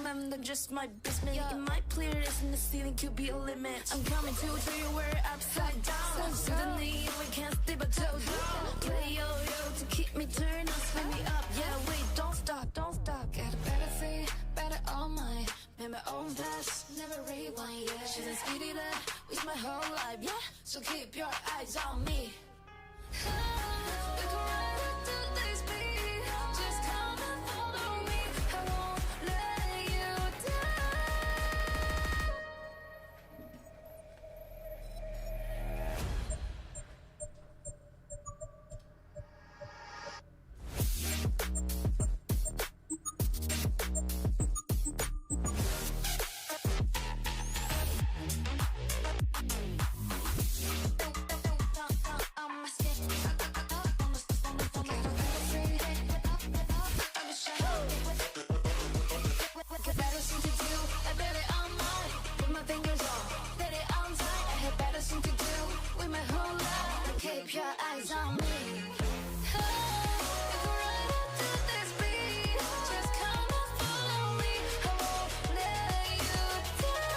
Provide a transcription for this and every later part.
remember just my basement. You might clear this and the ceiling could be a limit. I'm coming to you where upside down. Suddenly we can't stay but toes down. Play yo-yo to keep me turned on, spin me up. Yeah, wait, don't stop, don't stop. Got a better fate, better all mine. Made my own path, never rewind, yeah. Shouldn't speed it up, waste my whole life, yeah. So keep your eyes on me. We can ride it to this beat. Just come and follow me. I won't let you keep your eyes on me. You can ride it to this beat. Just come and follow me. I won't let you down.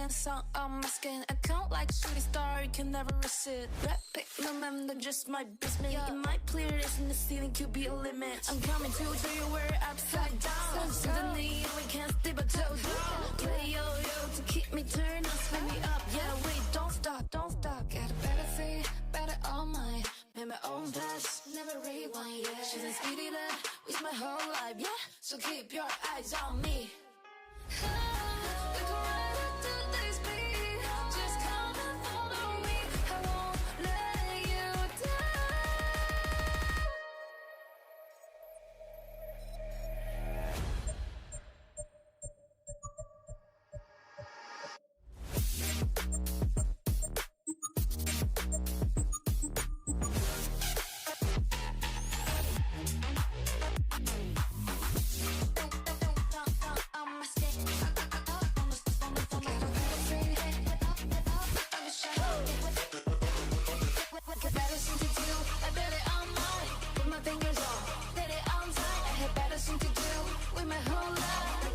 Song on my skin, I count like shooting star, you can never resist. Rap pick, remember just my basement. You might clear this and the ceiling could be a limit. I'm coming to you where upside down. Suddenly we can't stay but toes down. Play yo-yo to keep me turned on, spin me up. Yeah, wait, don't stop, don't stop. Got a better fate, better all mine. Made my own path, never rewind, yeah. Shouldn't speed it up, waste my whole life, yeah. So keep your eyes on me. We can ride it to this beat. Just come and follow me. I won't let you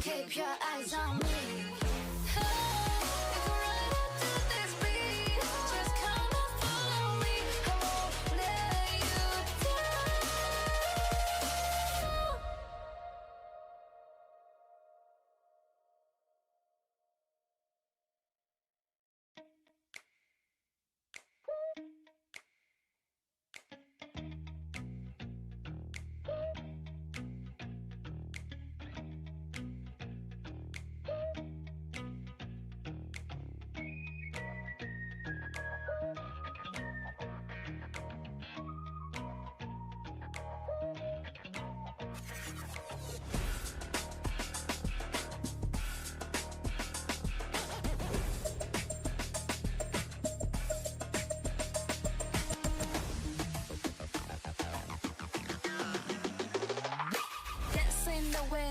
keep your eyes on me. You can ride it to this beat. Just come and follow me. I won't let you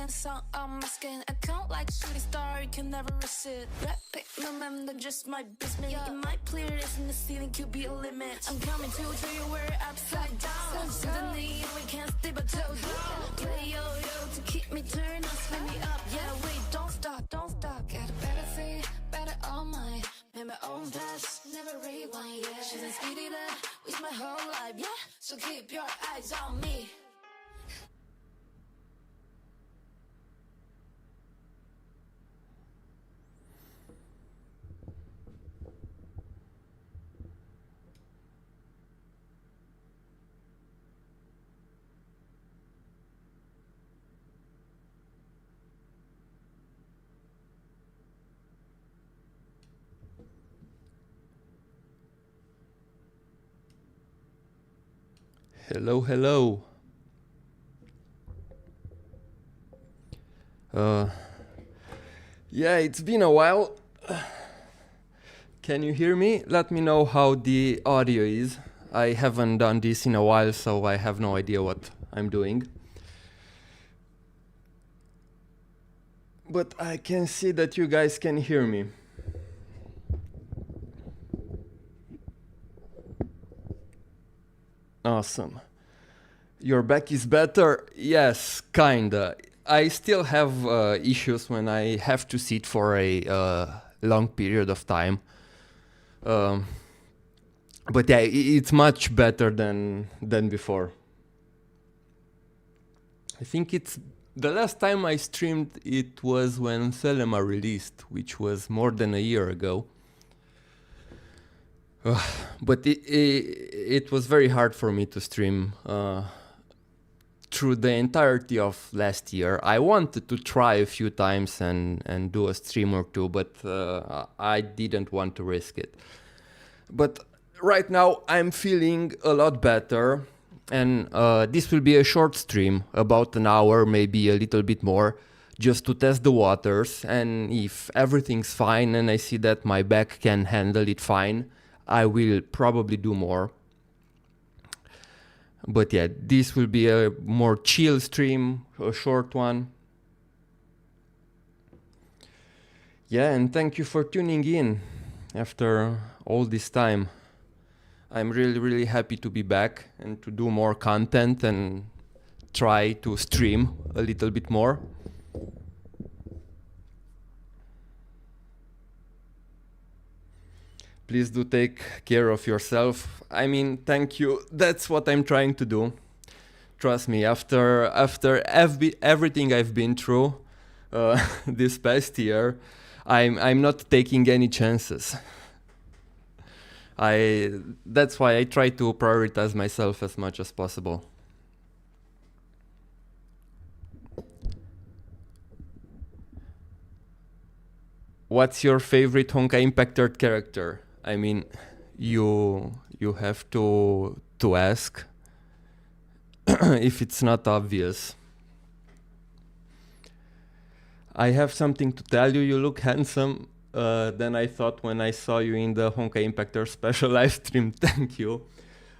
song on my skin, I count like shooting star, you can never resist. Rap pick, remember just my basement. You might clear this and the ceiling could be a limit. I'm coming to you where upside down. Suddenly we can't stay but toes down. Play yo-yo to keep me turned on, spin me up. Yeah, wait, don't stop, don't stop. Got a better fate, better all mine. Made my own path, never rewind, yeah. Shouldn't speed it up, waste my whole life, yeah. So keep your eyes on me. Hello, hello. Yeah, it's been a while. Can you hear me? Let me know how the audio is. I haven't done this in a while, so I have no idea what I'm doing. But I can see that you guys can hear me. Awesome. Your back is better? Yes, kinda. I still have issues when I have to sit for a long period of time. But yeah, it's much better than before. I think it's the last time I streamed it was when Selema released, which was more than a year ago. But it was very hard for me to stream through the entirety of last year. I wanted to try a few times and do a stream or two, but I didn't want to risk it. But right now I'm feeling a lot better, and this will be a short stream, about an hour, maybe a little bit more, just to test the waters. And if everything's fine and I see that my back can handle it fine, I will probably do more. But yeah, this will be a more chill stream, a short one. Yeah, and thank you for tuning in after all this time. I'm really, really happy to be back and to do more content and try to stream a little bit more. Please do take care of yourself. I mean, thank you. That's what I'm trying to do. Trust me, after everything I've been through this past year, I'm not taking any chances. That's why I try to prioritize myself as much as possible. What's your favorite Honkai Impactor character? I mean, you have to ask if it's not obvious. I have something to tell you. You look handsome than I thought when I saw you in the Honkai Impactor special live stream. Thank you.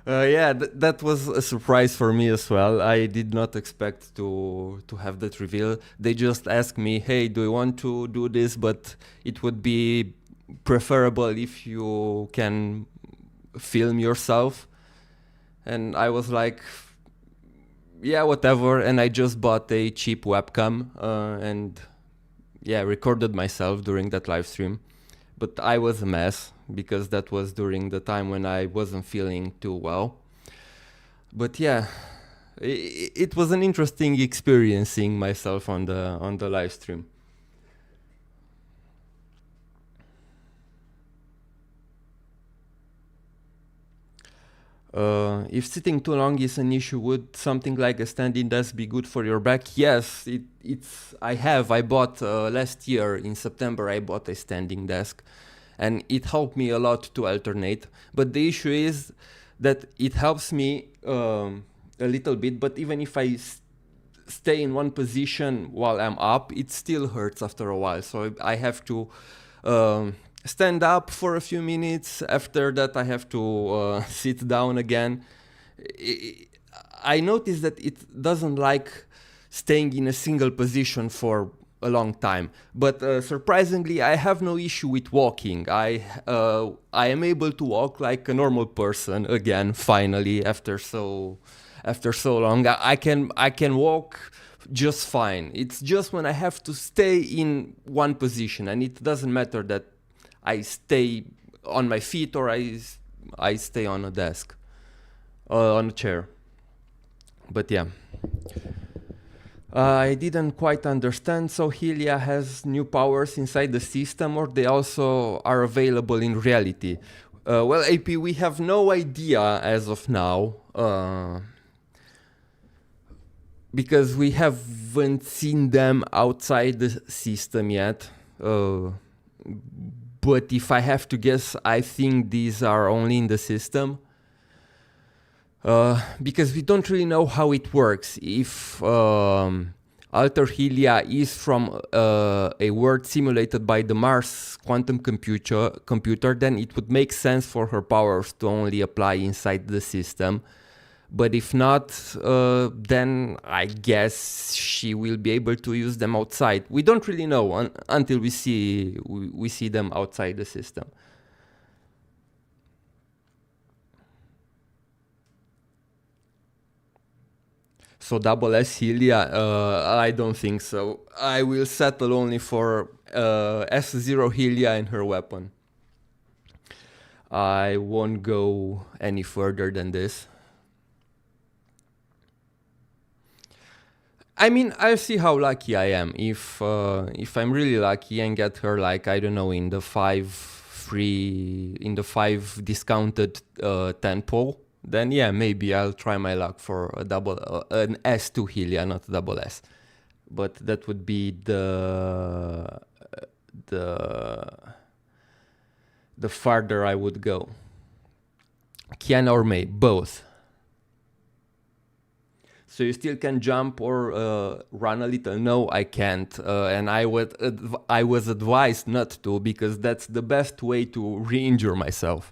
Yeah, that was a surprise for me as well. I did not expect to have that reveal. They just asked me, hey, do you want to do this? But it would be preferable if you can film yourself. And I was like, yeah, whatever. And I just bought a cheap webcam and yeah, recorded myself during that live stream. But I was a mess because that was during the time when I wasn't feeling too well. But yeah, it was an interesting experience seeing myself on the live stream. If sitting too long is an issue, would something like a standing desk be good for your back? Yes, I bought last year in September, I bought a standing desk and it helped me a lot to alternate. But the issue is that it helps me a little bit, but even if I stay in one position while I'm up, it still hurts after a while. So I have to stand up for a few minutes. After that, I have to sit down again. I noticed that it doesn't like staying in a single position for a long time. But surprisingly, I have no issue with walking. I am able to walk like a normal person again. Finally, after so long, I can walk just fine. It's just when I have to stay in one position, and it doesn't matter that I stay on my feet or I stay on a desk, on a chair. But yeah. I didn't quite understand, so Helia has new powers inside the system, or they also are available in reality? Well, AP, we have no idea as of now, because we haven't seen them outside the system yet. But if I have to guess, I think these are only in the system. because we don't really know how it works. If Alter Helia is from a world simulated by the Mars quantum computer, then it would make sense for her powers to only apply inside the system. But if not, then I guess she will be able to use them outside. We don't really know until we see them outside the system. So double S Helia, I don't think so. I will settle only for S0 Helia and her weapon. I won't go any further than this. I mean, I'll see how lucky I am. If I'm really lucky and get her, like, I don't know, in the 5 discounted tempo, then yeah, maybe I'll try my luck for a an S2 Helia, not double S. But that would be the farther I would go. Kiana or May, both. So you still can jump or run a little? No, I can't, and I was advised not to, because that's the best way to re-injure myself.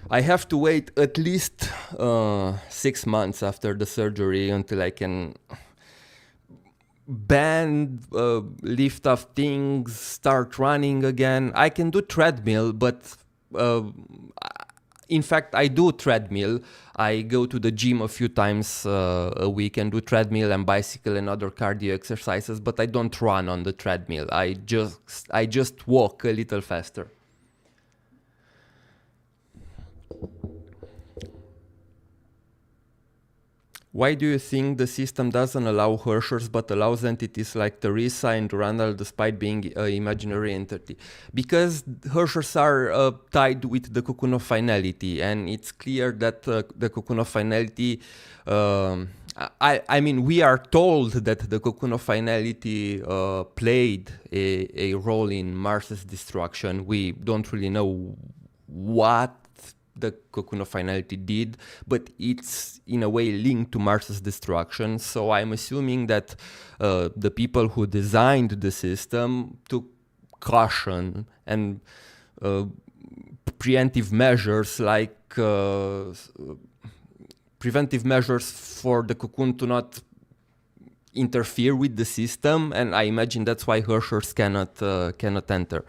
I have to wait at least 6 months after the surgery until I can bend, lift up things, start running again. I can do treadmill, but in fact, I do treadmill. I go to the gym a few times a week and do treadmill and bicycle and other cardio exercises, but I don't run on the treadmill. I just walk a little faster. Why do you think the system doesn't allow Herschers but allows entities like Teresa and Randall despite being an imaginary entity? Because Herschers are tied with the cocoon of finality, and it's clear that the cocoon of finality, I mean, we are told that the cocoon of finality played a role in Mars's destruction. We don't really know what the cocoon of finality did, but it's in a way linked to Mars's destruction. So I'm assuming that the people who designed the system took caution and preventive measures, like preventive measures for the cocoon to not interfere with the system, and I imagine that's why Herschers cannot enter.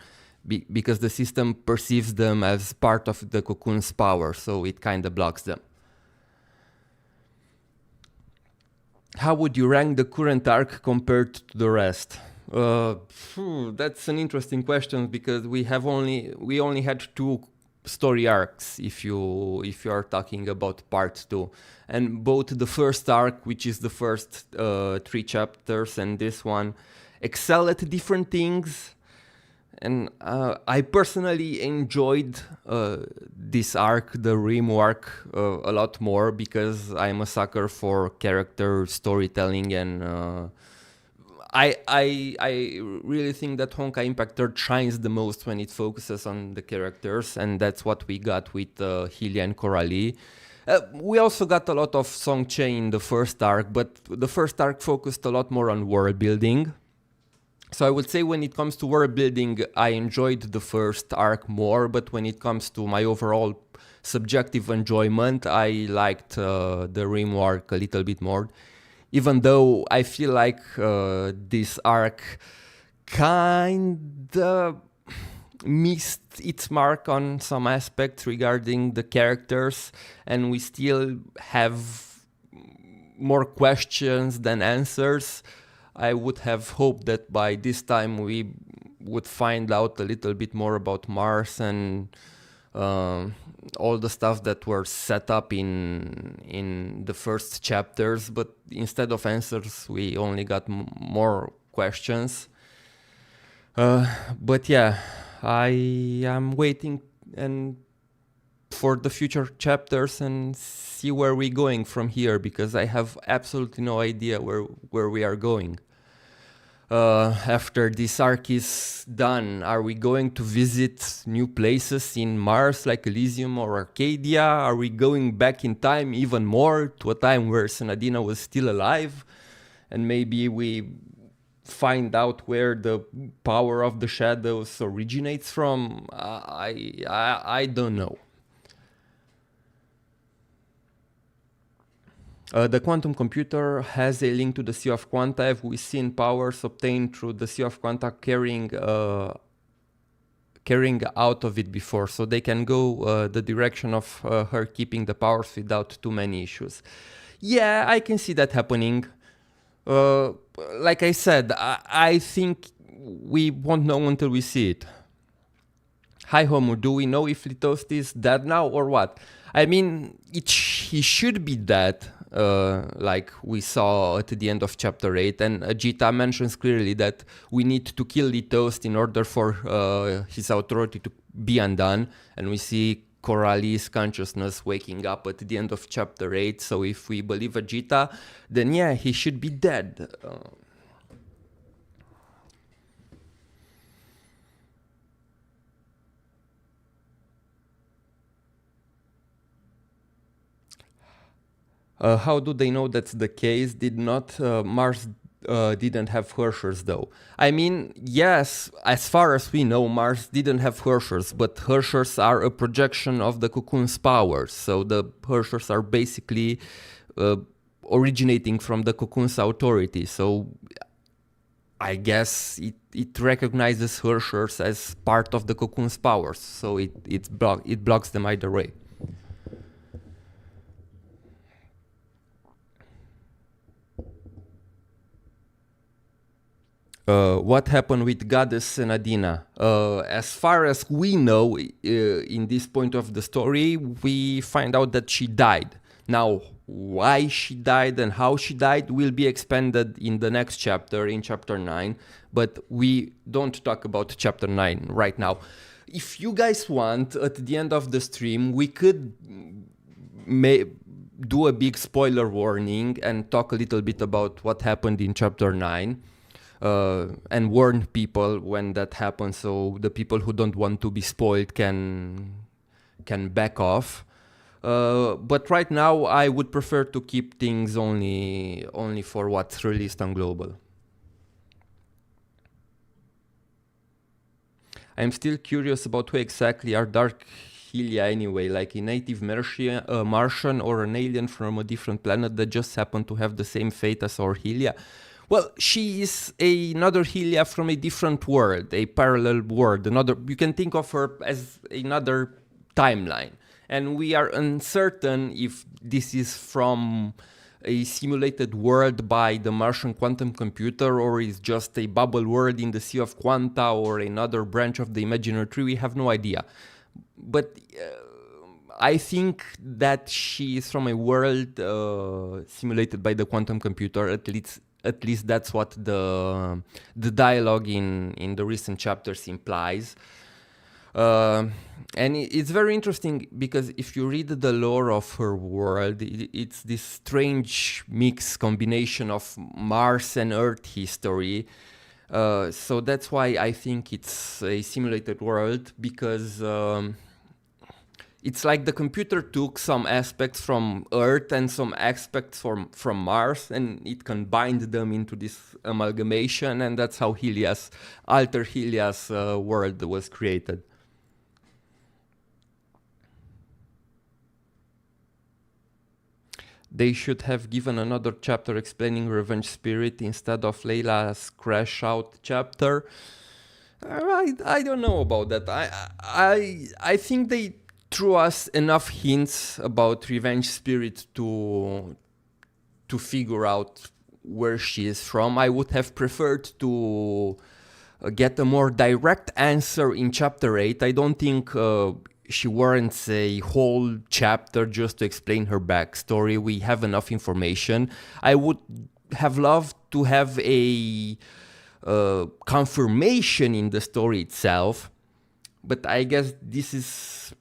Because the system perceives them as part of the cocoon's power, so it kind of blocks them. How would you rank the current arc compared to the rest? That's an interesting question, because we only had 2 story arcs if you are talking about part 2, and both the first arc, which is the first 3 chapters, and this one excel at different things. And I personally enjoyed this arc, the Rim arc, a lot more, because I'm a sucker for character storytelling, and I really think that Honkai Impact Third shines the most when it focuses on the characters, and that's what we got with Helia and Coralie. We also got a lot of Songche in the first arc, but the first arc focused a lot more on world building. So I would say when it comes to world building, I enjoyed the first arc more, but when it comes to my overall subjective enjoyment, I liked the Rim arc a little bit more, even though I feel like this arc kinda missed its mark on some aspects regarding the characters, and we still have more questions than answers. I would have hoped that by this time we would find out a little bit more about Mars and all the stuff that were set up in the first chapters, but instead of answers, we only got more questions. But yeah, I am waiting for the future chapters and see where we're going from here, because I have absolutely no idea where we are going. after this arc is done? Are we going to visit new places in Mars like Elysium or Arcadia? Are we going back in time even more to a time where Senadina was still alive? And maybe we find out where the power of the shadows originates from? I don't know. The quantum computer has a link to the Sea of Quanta. Have we seen powers obtained through the Sea of Quanta carrying out of it before, so they can go the direction of her keeping the powers without too many issues? Yeah, I can see that happening. Like I said, I think we won't know until we see it. Hi Homo, do we know if Litost is dead now or what? I mean, he should be dead, like we saw at the end of chapter 8, and Ajita mentions clearly that we need to kill Litost in order for his authority to be undone, and we see Coralie's consciousness waking up at the end of chapter 8, so if we believe Ajita, then yeah, he should be dead. How do they know that's the case? Did not Mars didn't have Herschers though? I mean, yes, as far as we know, Mars didn't have Herschers, but Herschers are a projection of the cocoon's powers. So the Herschers are basically originating from the cocoon's authority. So I guess it recognizes Herschers as part of the cocoon's powers. So it blocks them either way. What happened with Goddess Senadina? As far as we know, in this point of the story, we find out that she died. Now, why she died and how she died will be expanded in the next chapter, in chapter 9, but we don't talk about chapter 9 right now. If you guys want, at the end of the stream, we could do a big spoiler warning and talk a little bit about what happened in chapter 9. And warn people when that happens, so the people who don't want to be spoiled can back off. But right now, I would prefer to keep things only for what's released on Global. I'm still curious about who exactly are Dark Helia anyway, like a native Martian or an alien from a different planet that just happened to have the same fate as our Helia. Well, she is another Helia from a different world, a parallel world. You can think of her as another timeline. And we are uncertain if this is from a simulated world by the Martian quantum computer, or is just a bubble world in the Sea of Quanta, or another branch of the imaginary tree. We have no idea. But I think that she is from a world simulated by the quantum computer, at least that's what the dialogue in the recent chapters implies. And it's very interesting because if you read the lore of her world, it's this strange mix combination of Mars and Earth history. So that's why I think it's a simulated world, because it's like the computer took some aspects from Earth and some aspects from Mars, and it combined them into this amalgamation, and that's how Alter Helia's world was created. They should have given another chapter explaining Revenge Spirit instead of Layla's Crash Out chapter. I don't know about that. I think they threw us enough hints about Revenge Spirit to figure out where she is from. I would have preferred to get a more direct answer in chapter 8. I don't think she warrants a whole chapter just to explain her backstory. We have enough information. I would have loved to have a confirmation in the story itself, but I guess this is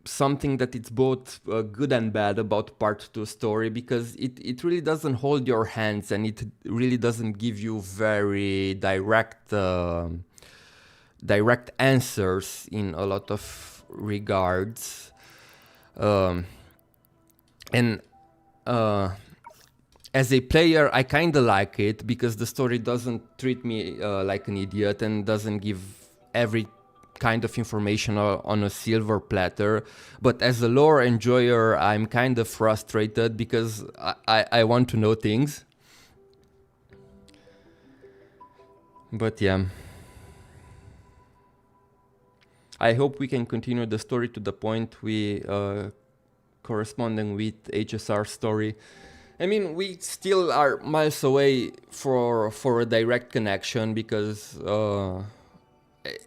something that it's both good and bad about part 2 story, because it really doesn't hold your hands, and it really doesn't give you very direct answers in a lot of regards. And as a player, I kind of like it because the story doesn't treat me like an idiot and doesn't give every kind of information on a silver platter. But as a lore enjoyer, I'm kind of frustrated because I want to know things. But yeah, I hope we can continue the story to the point we corresponding with HSR story. I mean, we still are miles away for a direct connection, because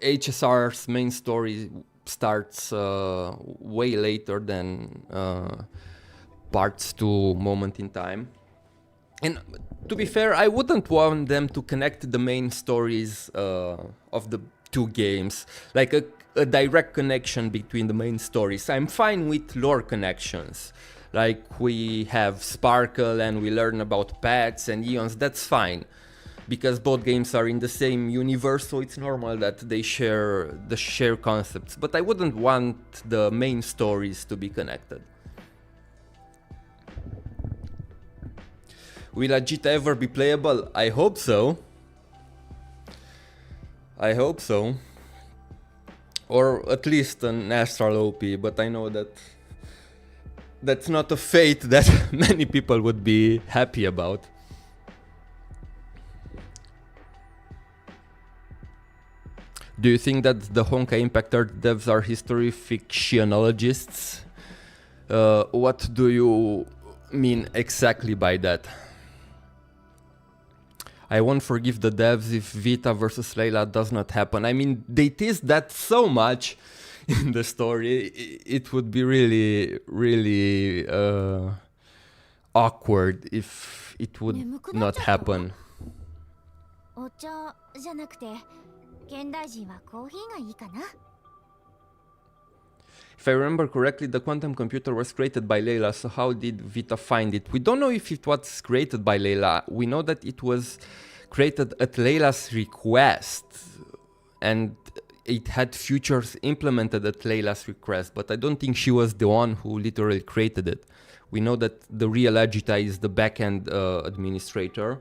HSR's main story starts way later than parts 2 moment in time. And to be fair, I wouldn't want them to connect the main stories of the 2 games, like a direct connection between the main stories. I'm fine with lore connections, like we have Sparkle and we learn about pets and eons. That's fine, because both games are in the same universe, so it's normal that they share concepts. But I wouldn't want the main stories to be connected. Will Agita ever be playable? I hope so. I hope so. Or at least an Astral OP, but I know that that's not a fate that many people would be happy about. Do you think that the Honkai Impact Earth devs are history fictionologists? What do you mean exactly by that? I won't forgive the devs if Vita versus Layla does not happen. I mean, they teased that so much in the story. It would be really, really awkward if it would not happen. If I remember correctly, the quantum computer was created by Layla, so how did Vita find it? We don't know if it was created by Layla. We know that it was created at Layla's request, and it had features implemented at Layla's request, but I don't think she was the one who literally created it. We know that the real Agita is the backend administrator.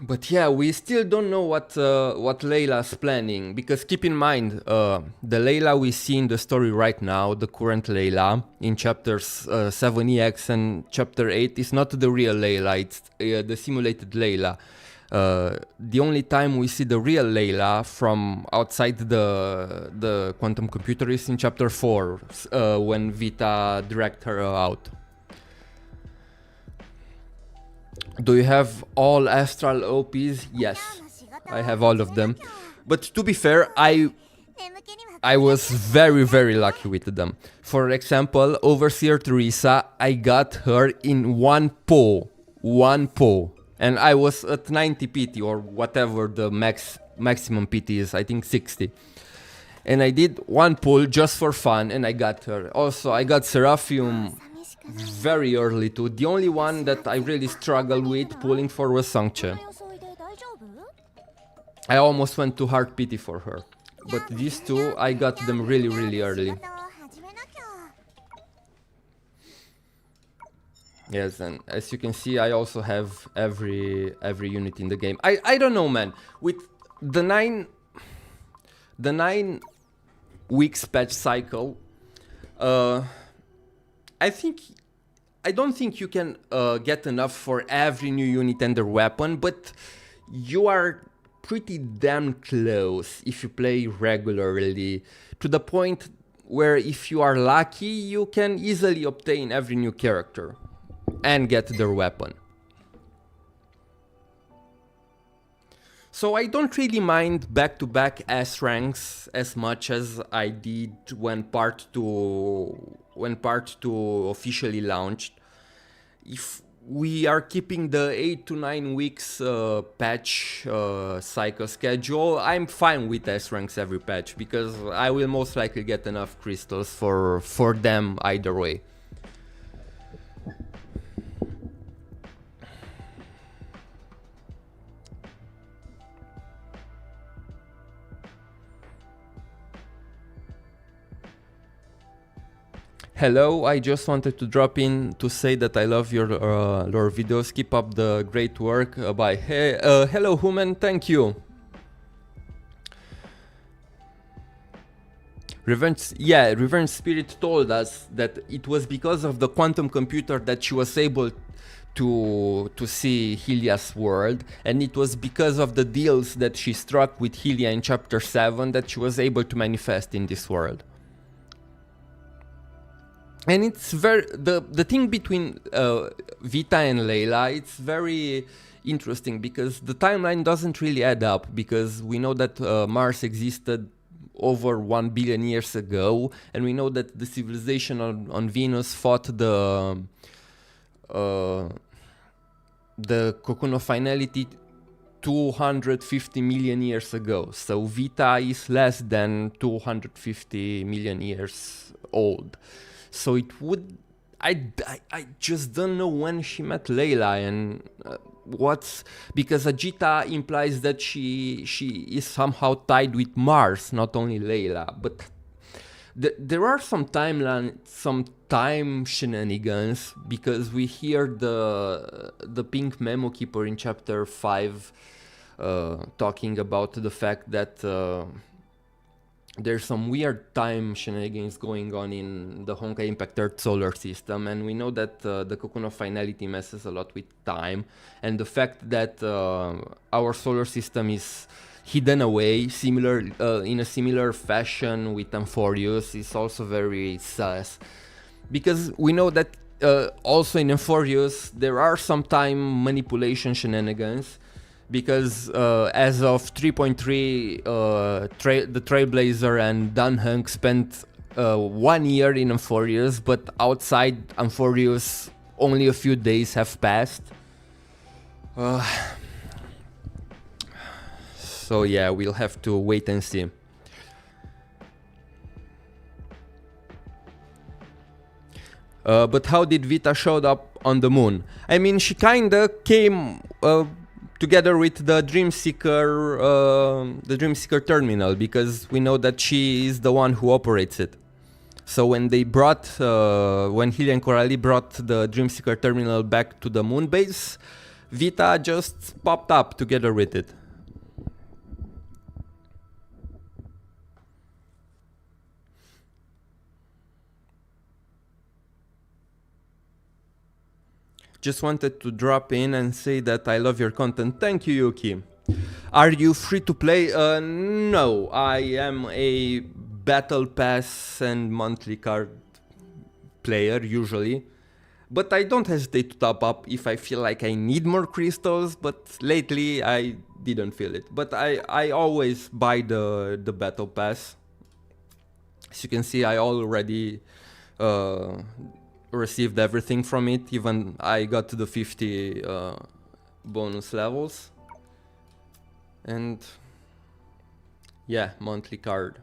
But yeah, we still don't know what Layla's planning, because keep in mind, the Layla we see in the story right now, the current Layla in chapters 7EX and chapter 8 is not the real Layla, it's the simulated Layla. The only time we see the real Layla from outside the quantum computer is in chapter 4, when Vita dragged her out. Do you have all Astral OPs? Yes, I have all of them. But to be fair, I was very, very lucky with them. For example, Overseer Teresa, I got her in one pull. And I was at 90 PT or whatever the maximum PT is, I think 60. And I did one pull just for fun and I got her. Also, I got Seraphim very early too. The only one that I really struggled with pulling for was Sangche. I almost went to hard pity for her, but these two I got them really, really early. Yes, and as you can see, I also have every unit in the game. I don't know, man. With the 9 weeks patch cycle, I don't think you can get enough for every new unit and their weapon, but you are pretty damn close if you play regularly, to the point where if you are lucky, you can easily obtain every new character and get their weapon. So I don't really mind back-to-back S ranks as much as I did when part 2 officially launched. we are keeping the 8 to 9 weeks patch cycle schedule. I'm fine with S ranks every patch because I will most likely get enough crystals for them either way. Hello, I just wanted to drop in to say that I love your lore videos. Keep up the great work. Bye. Hey, hello, Human. Thank you. Revenge Spirit told us that it was because of the quantum computer that she was able to see Hylia's world, and it was because of the deals that she struck with Hylia in chapter 7 that she was able to manifest in this world. And it's the thing between Vita and Layla, it's very interesting because the timeline doesn't really add up, because we know that Mars existed over 1 billion years ago, and we know that the civilization on Venus fought the Cocoon of Finality 250 million years ago. So Vita is less than 250 million years old. So it would, I just don't know when she met Layla, and because Ajita implies that she is somehow tied with Mars, not only Layla. But there are some time shenanigans, because we hear the Pink Memo Keeper in chapter 5 talking about the fact that there's some weird time shenanigans going on in the Honkai Impact Earth solar system, and we know that the Cocoon of Finality messes a lot with time, and the fact that our solar system is hidden away in a similar fashion with Amphorius is also very sus, because we know that also in Amphorius there are some time manipulation shenanigans, because as of 3.3 the Trailblazer and Dunhunk spent 1 year in Amphorius, but outside Amphorius only a few days have passed. So yeah, we'll have to wait and see. But how did Vita showed up on the moon? I mean, she kinda came together with the Dreamseeker terminal, because we know that she is the one who operates it. So when Hylia and Coralie brought the Dreamseeker terminal back to the moon base, Vita just popped up together with it. Just wanted to drop in and say that I love your content. Thank you, Yuki. Are you free to play? No, I am a Battle Pass and monthly card player usually. But I don't hesitate to top up if I feel like I need more crystals, but lately I didn't feel it. But I always buy the Battle Pass. As you can see, I already received everything from it, even I got to the 50 bonus levels. And yeah, monthly card.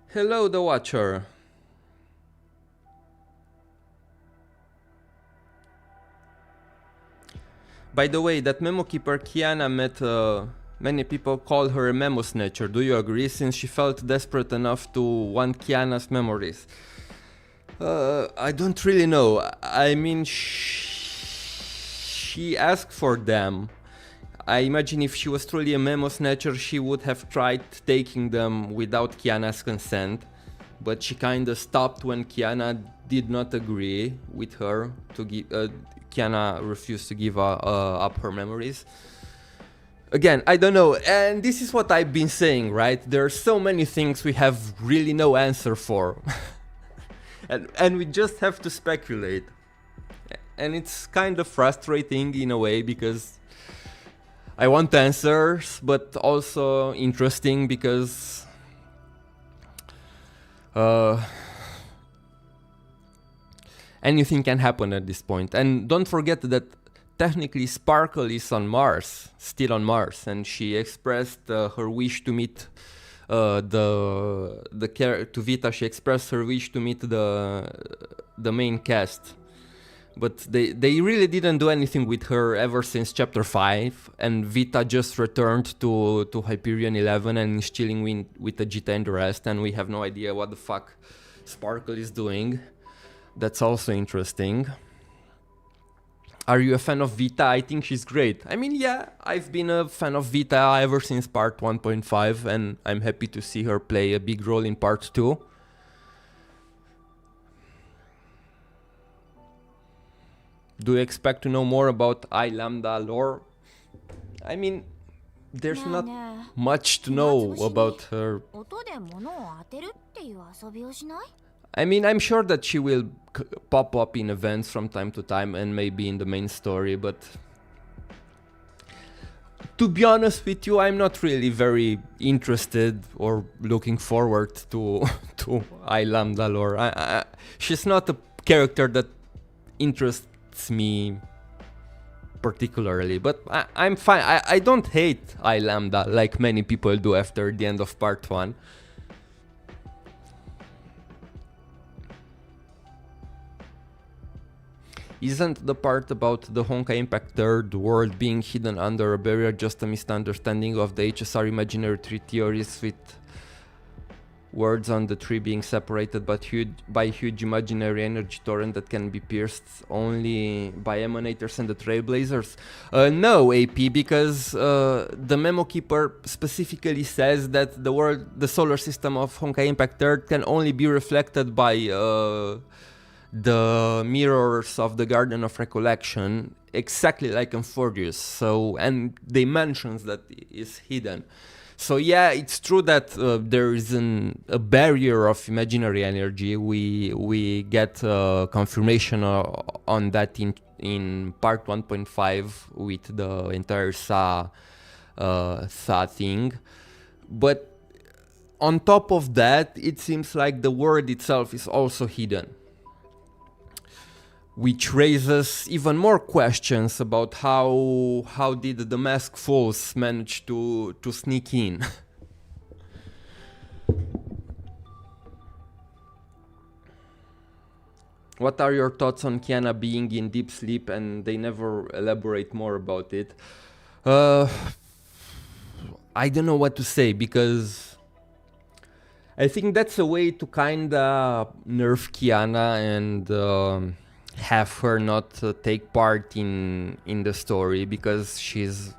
Hello, the Watcher. By the way, that Memo Keeper Kiana met many people call her a memo snatcher. Do you agree, since she felt desperate enough to want Kiana's memories? I don't really know. I mean, she asked for them. I imagine if she was truly a memo snatcher, she would have tried taking them without Kiana's consent. But she kinda stopped when Kiana did not agree with her to give. Kiana refused to give up her memories. Again, I don't know, and this is what I've been saying, right? There are so many things we have really no answer for. and we just have to speculate. And it's kind of frustrating in a way, because I want answers, but also interesting because anything can happen at this point. And don't forget that technically Sparkle is on Mars, still on Mars, and she expressed her wish to meet to Vita. She expressed her wish to meet the main cast. But they really didn't do anything with her ever since Chapter 5, and Vita just returned to Hyperion 11 and is chilling with Vegeta and the rest, and we have no idea what the fuck Sparkle is doing. That's also interesting. Are you a fan of Vita? I think she's great. I mean, yeah, I've been a fan of Vita ever since part 1.5, and I'm happy to see her play a big role in part 2. Do you expect to know more about I Lambda lore? I mean, there's not much to know about her. I mean, I'm sure that she will pop up in events from time to time and maybe in the main story, but to be honest with you, I'm not really very interested or looking forward to I Lambda lore. She's not a character that interests me particularly, but I'm fine. I don't hate I Lambda like many people do after the end of part 1. Isn't the part about the Honkai Impact Third world being hidden under a barrier just a misunderstanding of the HSR imaginary tree theories, with words on the tree being separated by huge imaginary energy torrent that can be pierced only by emanators and the trailblazers? No, AP, because the memo keeper specifically says that the solar system of Honkai Impact Third can only be reflected by the mirrors of the Garden of Recollection, exactly like in Fordius. So, and they mentions that is hidden. So yeah, it's true that there is a barrier of imaginary energy. We get confirmation on that in part 1.5 with the entire Sa thing. But on top of that, it seems like the world itself is also hidden, which raises even more questions about how did the Mask Fools manage to sneak in. What are your thoughts on Kiana being in deep sleep and they never elaborate more about it? I don't know what to say, because I think that's a way to kinda nerf Kiana and have her not take part in the story, because she's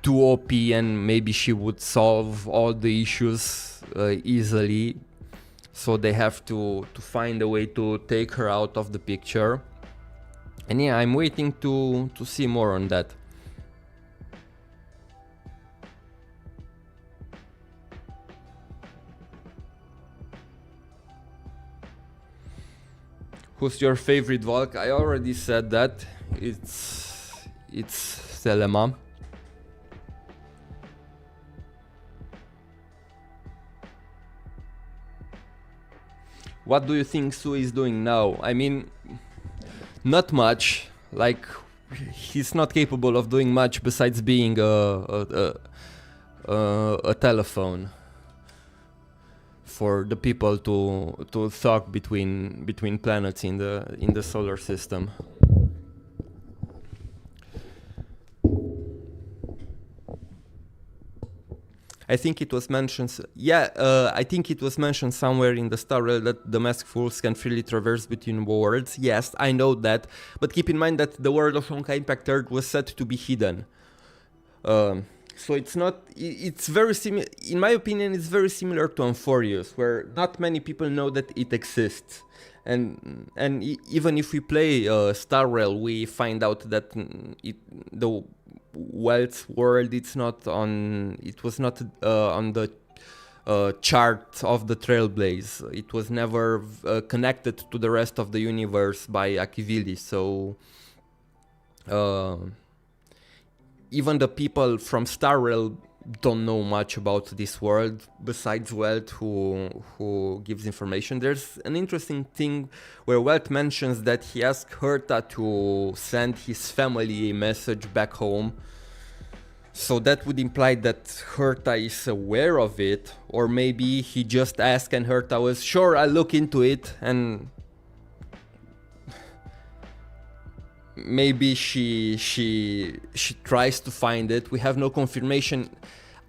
too OP and maybe she would solve all the issues easily. So they have to find a way to take her out of the picture. And yeah, I'm waiting to see more on that. Who's your favorite Valk? I already said that. It's Selema. What do you think Sue is doing now? I mean, not much. Like, he's not capable of doing much besides being a telephone for the people to talk between planets in the solar system. I think it was mentioned. I think it was mentioned somewhere in the Star Rail that the Masked Fools can freely traverse between worlds. Yes, I know that, but keep in mind that the world of Honkai Impact Third was said to be hidden. So it's not. It's very similar. In my opinion, it's very similar to Amphorius, where not many people know that it exists. And even if we play Star Rail, we find out that the Welt's world it was not on the chart of the Trailblaze. It was never connected to the rest of the universe by Akivili. So even the people from Star Rail don't know much about this world besides Welt, who gives information. There's an interesting thing where Welt mentions that he asked Herta to send his family a message back home. So that would imply that Herta is aware of it, or maybe he just asked and Herta was, sure, I'll look into it, and maybe she tries to find it. We have no confirmation.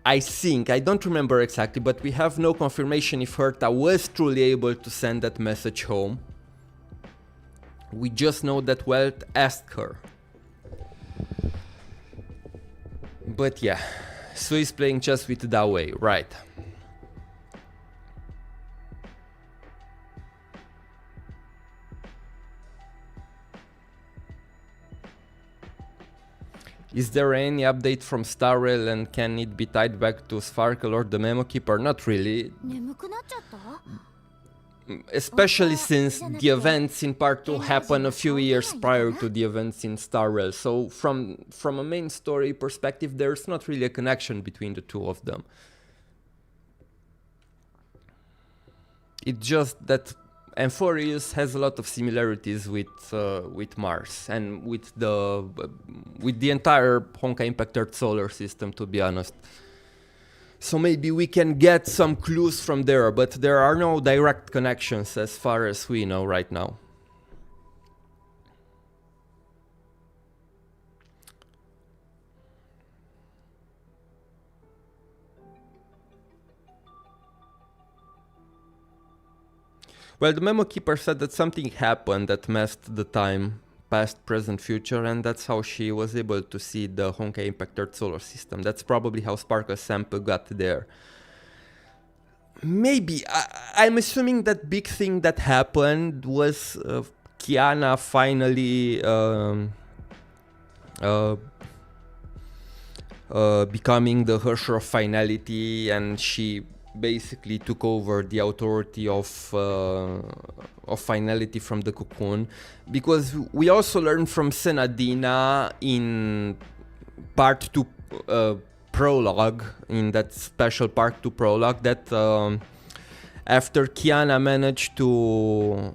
I think, I don't remember exactly, but we have no confirmation if Herta was truly able to send that message home. We just know that Welt asked her. But yeah, Sui is playing chess with Dao Wei, right. Is there any update from Star Rail, and can it be tied back to Sparkle or the Memo Keeper? Not really. Especially since the events in part 2 happen a few years prior to the events in Star Rail. So from a main story perspective, there's not really a connection between the two of them. It's just that Amphorius has a lot of similarities with Mars and with the entire Honkai Impact Earth solar system, to be honest. So maybe we can get some clues from there, but there are no direct connections as far as we know right now. Well, the Memo Keeper said that something happened that messed the time, past, present, future, and that's how she was able to see the Honkai Impact Earth solar system. That's probably how Sparkle Sample got there. Maybe. I'm assuming that big thing that happened was Kiana finally becoming the Hersher of Finality, and she basically took over the authority of finality from the Cocoon, because we also learned from Senadina in part 2 prologue, in that special part 2 prologue, that after Kiana managed to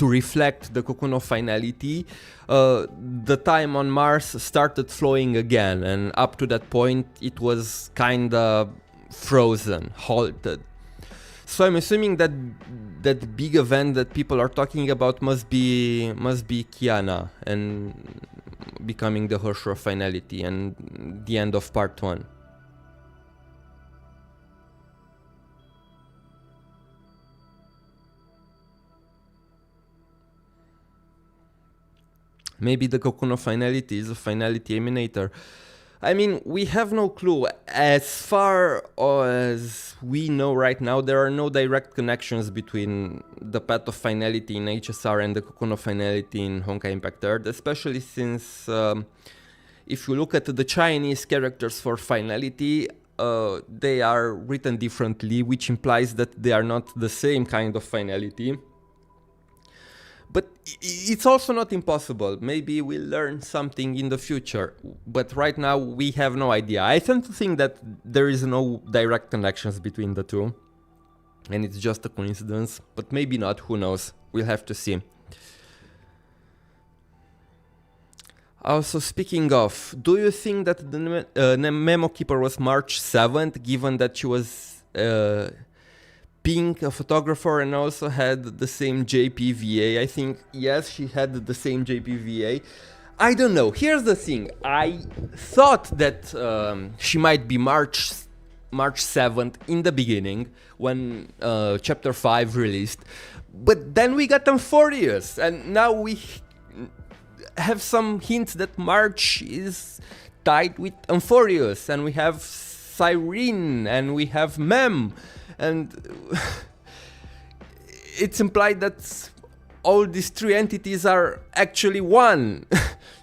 reflect the Cocoon of Finality, the time on Mars started flowing again, and up to that point it was kinda frozen, halted. So I'm assuming that that big event that people are talking about must be Kiana and becoming the Hersher of Finality and the end of part 1. Maybe the Cocoon of Finality is a Finality emanator. I mean, we have no clue. As far as we know right now, there are no direct connections between the Path of Finality in HSR and the Cocoon of Finality in Honkai Impact Earth, especially since if you look at the Chinese characters for Finality, they are written differently, which implies that they are not the same kind of Finality. But it's also not impossible. Maybe we'll learn something in the future. But right now, we have no idea. I tend to think that there is no direct connections between the two. And it's just a coincidence. But maybe not. Who knows? We'll have to see. Also, speaking of, do you think that the Memo Keeper was March 7th, given that she was Pink, a photographer, and also had the same JPVA? I think, yes, she had the same JPVA. I don't know. Here's the thing. I thought that she might be March 7th in the beginning when Chapter 5 released. But then we got Amphorius, and now we have some hints that March is tied with Amphorius, and we have Cyrene, and we have Mem. And it's implied that all these three entities are actually one.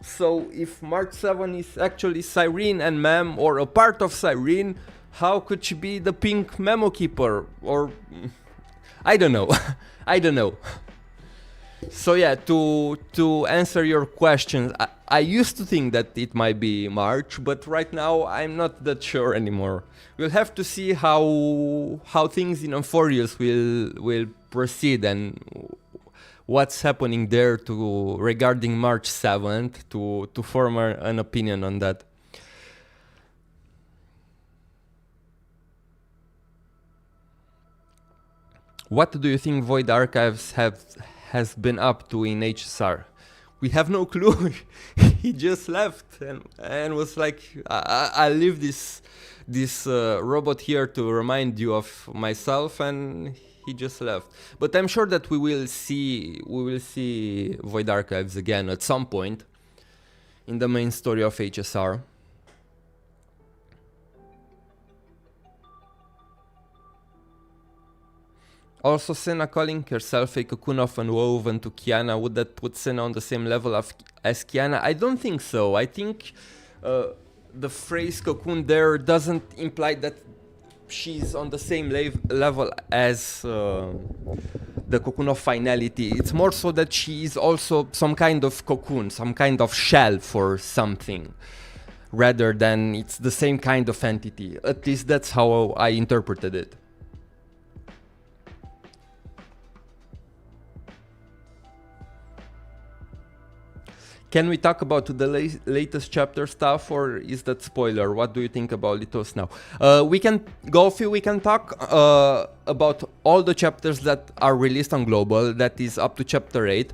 So if March 7 is actually Cyrene and Mem, or a part of Cyrene, how could she be the pink Memo Keeper? Or I don't know. I don't know. So yeah, to answer your questions, I used to think that it might be March, but right now I'm not that sure anymore. We'll have to see how things in Amphorius will proceed and what's happening there to regarding March 7th to form an opinion on that. What do you think Void Archives has been up to in HSR? We have no clue. He just left and was like, I leave this robot here to remind you of myself, and he just left. But I'm sure that we will see Void Archives again at some point in the main story of HSR. Also, Senna calling herself a cocoon of unwoven to Kiana, would that put Senna on the same level as Kiana? I don't think so. I think the phrase cocoon there doesn't imply that she's on the same level as the cocoon of finality. It's more so that she is also some kind of cocoon, some kind of shell for something, rather than it's the same kind of entity. At least that's how I interpreted it. Can we talk about the latest chapter stuff, or is that spoiler? What do you think about Litos now? We can talk about all the chapters that are released on Global, that is up to chapter 8.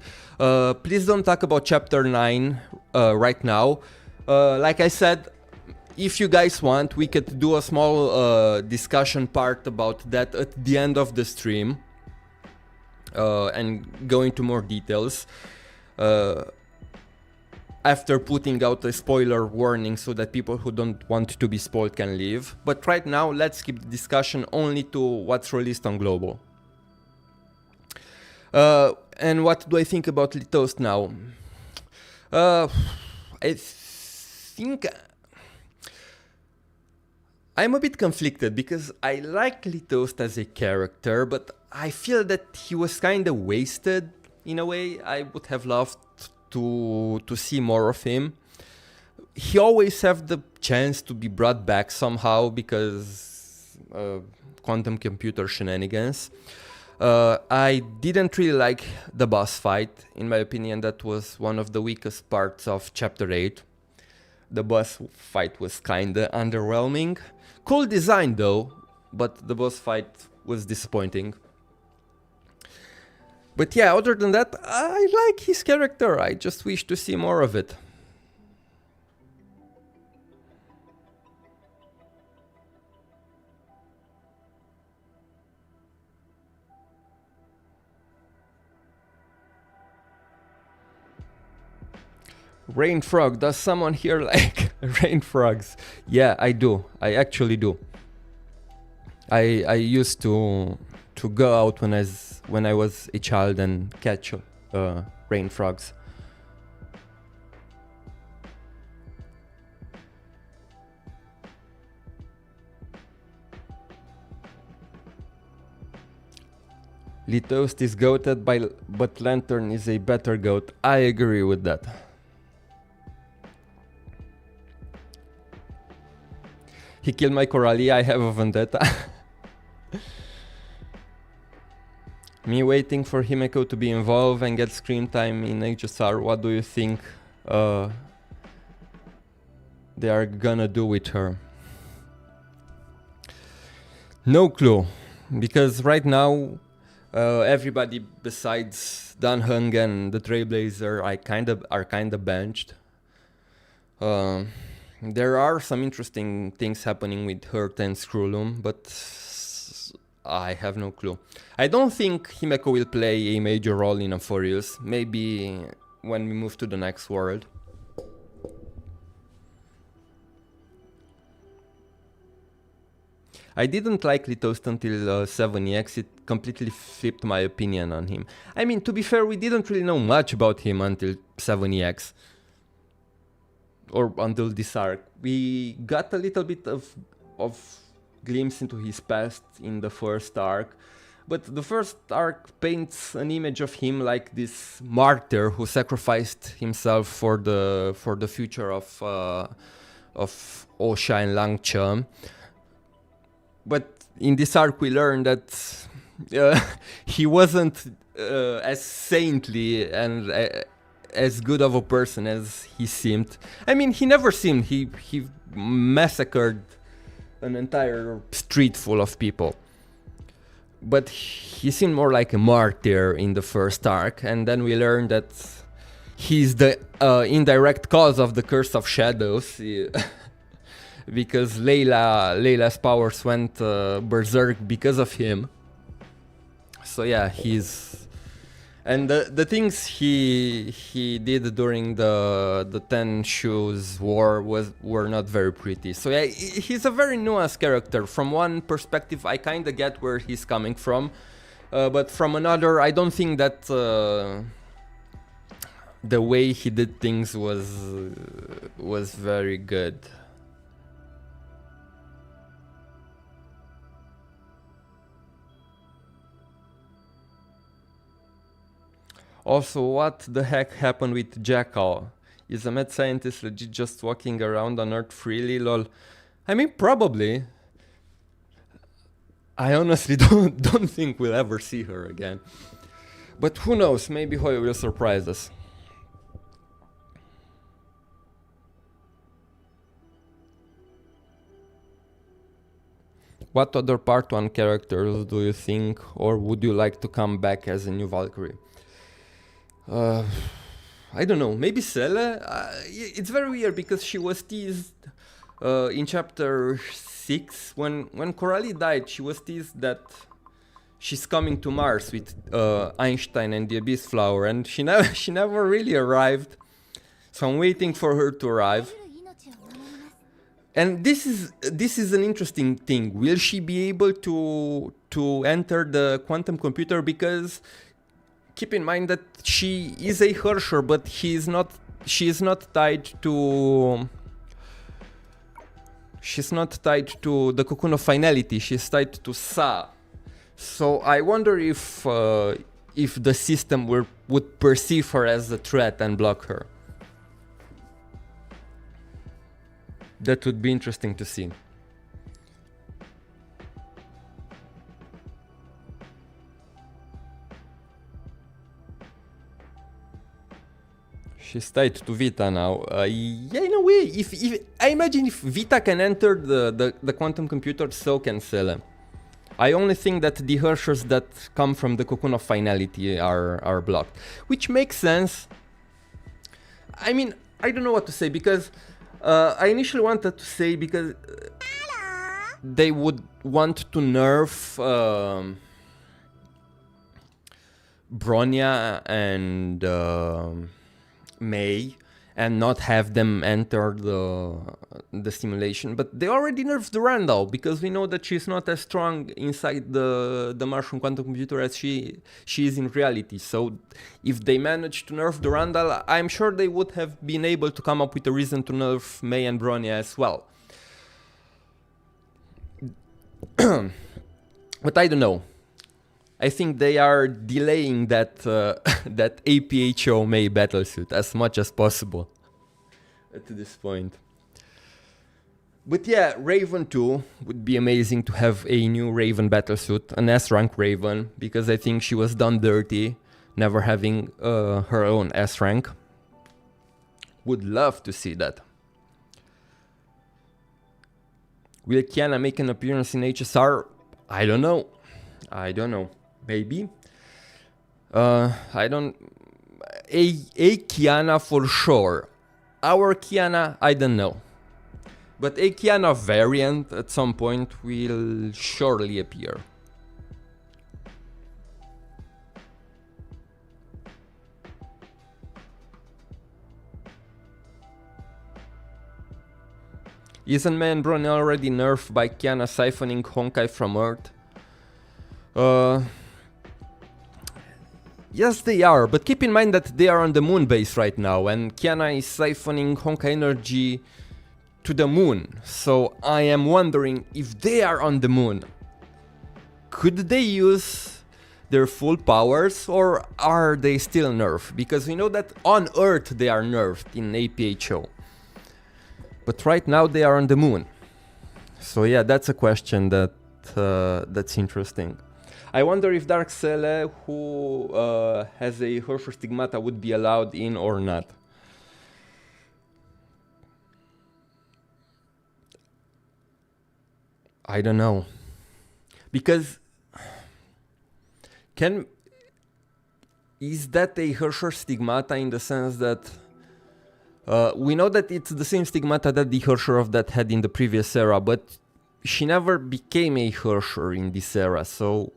Please don't talk about chapter 9 right now. Like I said, if you guys want, we could do a small discussion part about that at the end of the stream and go into more details. After putting out a spoiler warning so that people who don't want to be spoiled can leave. But right now, let's keep the discussion only to what's released on Global. And what do I think about Litos now? I think I'm a bit conflicted because I like Litos as a character, but I feel that he was kind of wasted in a way. I would have loved to see more of him. He always have the chance to be brought back somehow because quantum computer shenanigans. I didn't really like the boss fight. In my opinion, that was one of the weakest parts of chapter 8. The boss fight was kinda underwhelming. Cool design though, but the boss fight was disappointing. But yeah, other than that, I like his character. I just wish to see more of it. Rain frog, does someone here like rain frogs? Yeah, I do. I actually do. I used to go out when I was a child and catch rain frogs. Litost is goated, but Lantern is a better goat. I agree with that. He killed my Coralie, I have a vendetta. Me waiting for Himeko to be involved and get screen time in HSR. What do you think they are gonna do with her? No clue, because right now everybody besides Dan Hung and the Trailblazer are kinda benched. There are some interesting things happening with Hurt and Screwloom, but I have no clue. I don't think Himeko will play a major role in Amphorius. Maybe when we move to the next world. I didn't like Litost until 7EX. It completely flipped my opinion on him. I mean, to be fair, we didn't really know much about him until 7EX. Or until this arc. We got a little bit of glimpse into his past in the first arc, But the first arc paints an image of him like this martyr who sacrificed himself for the future of Osha and Langcha. But in this arc we learn that he wasn't as saintly and as good of a person as he seemed. I mean, he never seemed. He massacred an entire street full of people. But he seemed more like a martyr in the first arc, and then we learn that he's the indirect cause of the Curse of Shadows, because Layla's powers went berserk because of him. So yeah, he's... And the things he did during the Ten Shoes War were not very pretty. So yeah, he's a very nuanced character. From one perspective, I kind of get where he's coming from, but from another, I don't think that the way he did things was very good. Also, what the heck happened with Jackal? Is a mad scientist legit just walking around on Earth freely, lol? I mean, probably. I honestly don't think we'll ever see her again. But who knows, maybe Hoyo will surprise us. What other Part 1 characters do you think, or would you like to come back as a new Valkyrie? I don't know, maybe Cele? It's very weird because she was teased in chapter 6 when Coralie died. She was teased that she's coming to Mars with Einstein and the Abyss Flower, and she never really arrived. So I'm waiting for her to arrive. And this is an interesting thing. Will she be able to enter the quantum computer? Because keep in mind that she is a Hersher, but she is not tied to the Cocoon of Finality. She's tied to Sa. So I wonder if the system would perceive her as a threat and block her. That would be interesting to see. She's tied to Vita now. Yeah, in a way, if I imagine if Vita can enter the quantum computer, so can Cele. I only think that the Hershers that come from the Cocoon of Finality are blocked, which makes sense. I mean, I don't know what to say, because I initially wanted to say because they would want to nerf Bronya and May and not have them enter the simulation, but they already nerfed Randall, because we know that she's not as strong inside the Martian quantum computer as she is in reality. So if they managed to nerf the Randall, I'm sure they would have been able to come up with a reason to nerf May and Bronya as well. But I don't know. I think they are delaying that that APHO May battlesuit as much as possible at this point. But yeah, Raven 2 would be amazing to have a new Raven battlesuit, an S-rank Raven, because I think she was done dirty, never having her own S-rank. Would love to see that. Will Kiana make an appearance in HSR? I don't know. Maybe. I don't... A Kiana for sure. Our Kiana, I don't know. But a Kiana variant at some point will surely appear. Isn't Man Bronya already nerfed by Kiana siphoning Honkai from Earth? Yes, they are, but keep in mind that they are on the moon base right now, and Kiana is siphoning Honkai energy to the moon. So I am wondering if they are on the moon, could they use their full powers, or are they still nerfed? Because we know that on Earth they are nerfed in APHO. But right now they are on the moon. So yeah, that's a question that's interesting. I wonder if Dark Cele, who has a Harsher Stigmata, would be allowed in or not. I don't know. Because is that a Harsher Stigmata in the sense that we know that it's the same stigmata that the Harsher of that had in the previous era, but she never became a Harsher in this era, so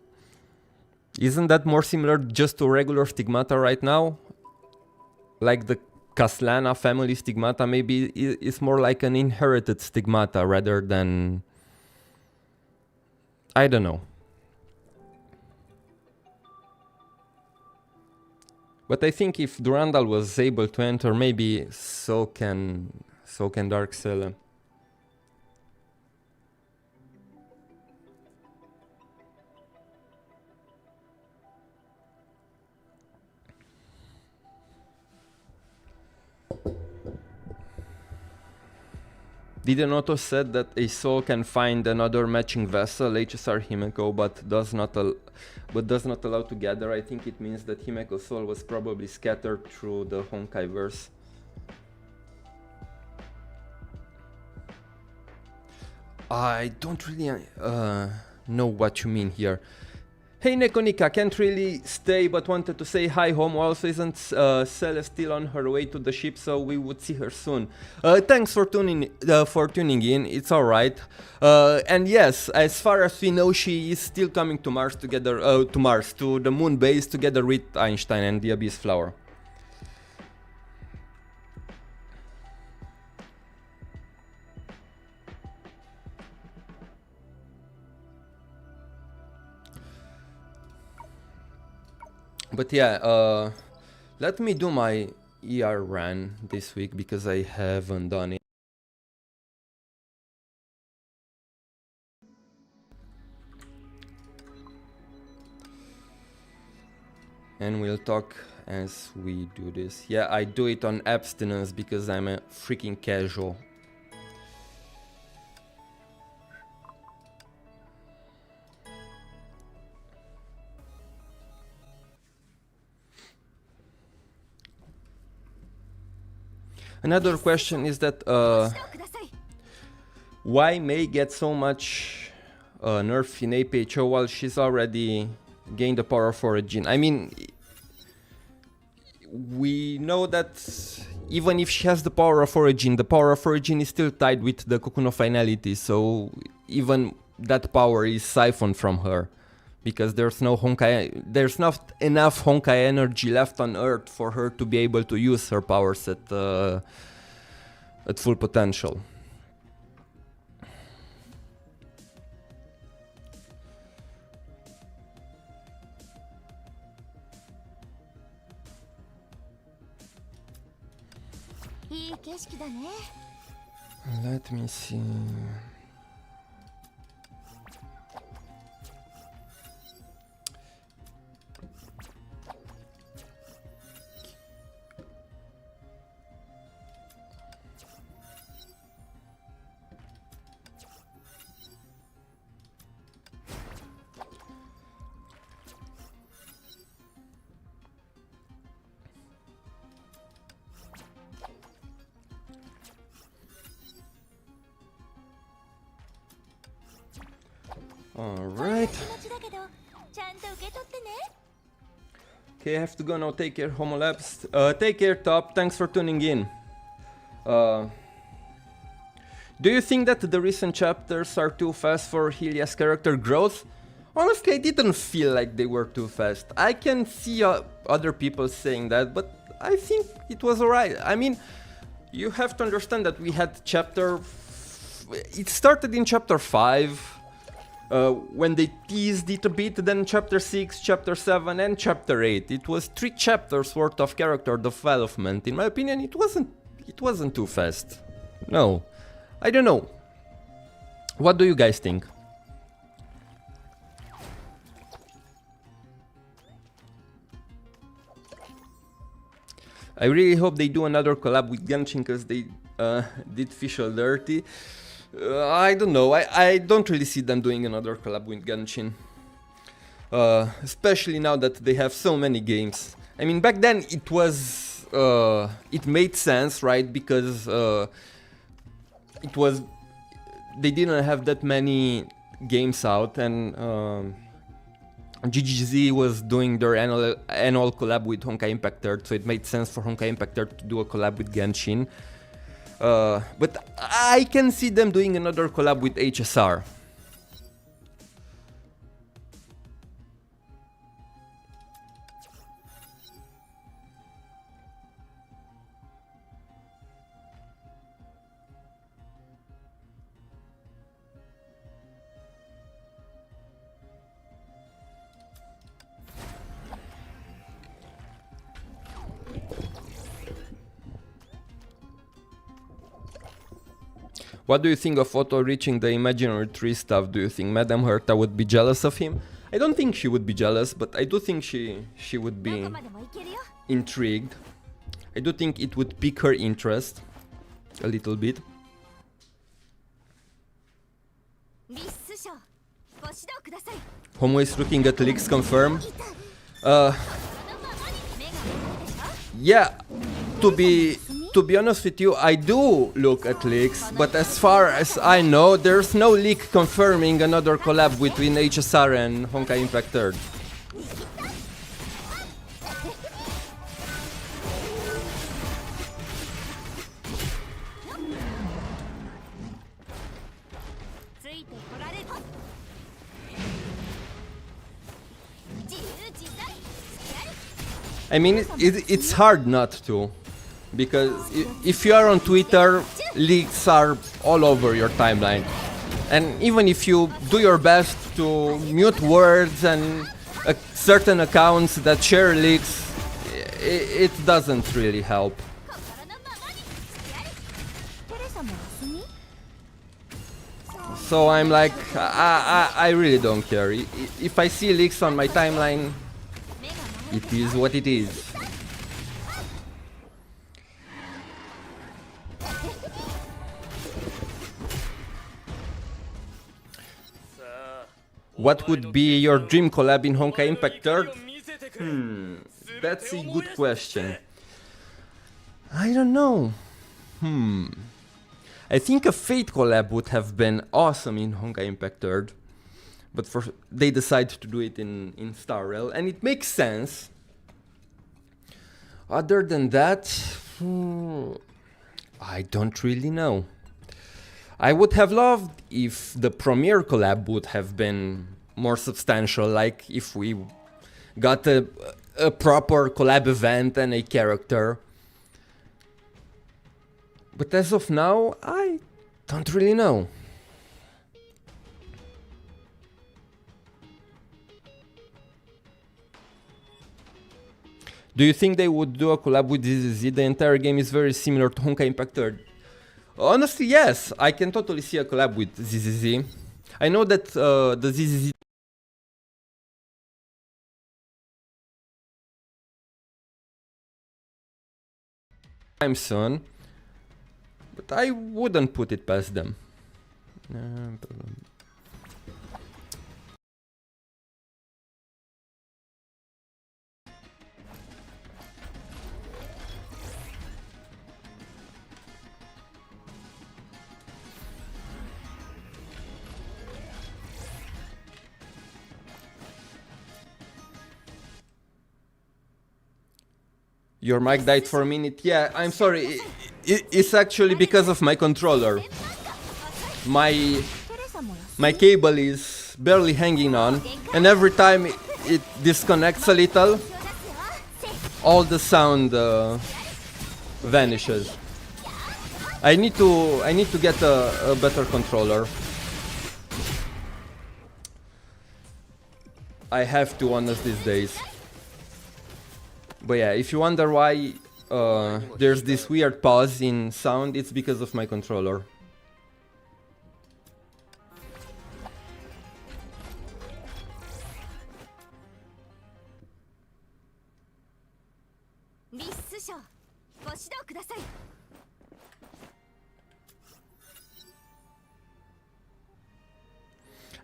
isn't that more similar just to regular stigmata right now? Like the Kaslana family stigmata maybe is more like an inherited stigmata rather than... I don't know. But I think if Durandal was able to enter, maybe so can Dark Cele. Didenoto said that a soul can find another matching vessel, HSR Himeko, but does not allow to gather. I think it means that Himeko's soul was probably scattered through the Honkai verse. I don't really know what you mean here. Hey Nekonika, can't really stay but wanted to say hi home. Also, isn't Cele still on her way to the ship, so we would see her soon. Thanks for tuning in, it's alright. And yes, as far as we know, she is still coming to Mars together, to the moon base together with Einstein and the Abyss Flower. But yeah, let me do my ER run this week because I haven't done it. And we'll talk as we do this. Yeah, I do it on abstinence because I'm a freaking casual. Another question is that why Mei get so much nerf in APHO while she's already gained the power of origin? I mean, we know that even if she has the power of origin is still tied with the Cocoon of Finality, so even that power is siphoned from her. Because there's no Honkai, there's not enough Honkai energy left on Earth for her to be able to use her powers at full potential. Let me see. Alright. Okay, I have to go now. Take care, Homo Labs. Take care, Top. Thanks for tuning in. Do you think that the recent chapters are too fast for Hylia's character growth? Honestly, I didn't feel like they were too fast. I can see other people saying that, but I think it was alright. I mean, you have to understand that we had it started in chapter 5. When they teased it a bit, then chapter 6, chapter 7 and chapter 8. It was 3 chapters worth of character development. In my opinion, it wasn't too fast. No. I don't know. What do you guys think? I really hope they do another collab with Genshin, because they did Fischl dirty. I don't know, I don't really see them doing another collab with Genshin. Especially now that they have so many games. I mean, back then it was... it made sense, right? Because it was... they didn't have that many games out, and GGZ was doing their annual collab with Honkai Impact 3, so it made sense for Honkai Impact 3 to do a collab with Genshin. But I can see them doing another collab with HSR. What do you think of Otto reaching the imaginary tree stuff? Do you think Madame Herta would be jealous of him? I don't think she would be jealous, but I do think she would be intrigued. I do think it would pique her interest a little bit. Homo is looking at leaks, confirm. Yeah, to be honest with you, I do look at leaks, but as far as I know, there's no leak confirming another collab between HSR and Honkai Impact 3. I mean, it's hard not to, because if you are on Twitter, leaks are all over your timeline. And even if you do your best to mute words and certain accounts that share leaks, it doesn't really help. So I'm like, I really don't care. If I see leaks on my timeline, it is what it is. What would be your dream collab in Honkai Impact 3? That's a good question. I don't know. I think a Fate collab would have been awesome in Honkai Impact 3. But they decide to do it in Star Rail, and it makes sense. Other than that, I don't really know. I would have loved if the premiere collab would have been more substantial, like if we got a proper collab event and a character. But as of now, I don't really know. Do you think they would do a collab with ZZZ? The entire game is very similar to Honkai Impact 3. Honestly, yes, I can totally see a collab with ZZZ. I know that the ZZZ time soon, but I wouldn't put it past them. Your mic died for a minute. Yeah, I'm sorry. It's actually because of my controller. My cable is barely hanging on, and every time it disconnects a little, all the sound vanishes. I need to get a better controller. I have to, one of these days. But yeah, if you wonder why there's this weird pause in sound, it's because of my controller.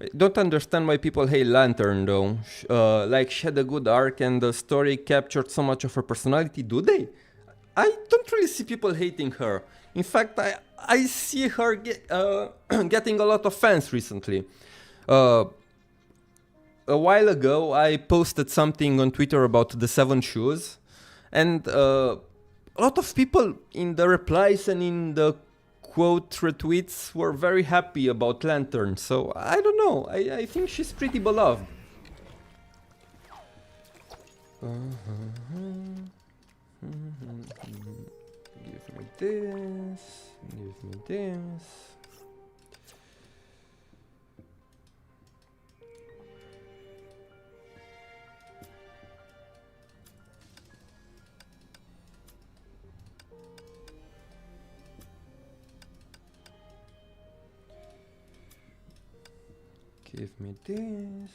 I don't understand why people hate Lantern though. Like she had a good arc and the story captured so much of her personality. Do they? I don't really see people hating her. In fact, I see her getting a lot of fans recently. A while ago, I posted something on Twitter about the 7 shoes, and a lot of people in the replies and in the quote retweets were very happy about Lantern, so I don't know, I think she's pretty beloved. Give me this, give me this. Give me this,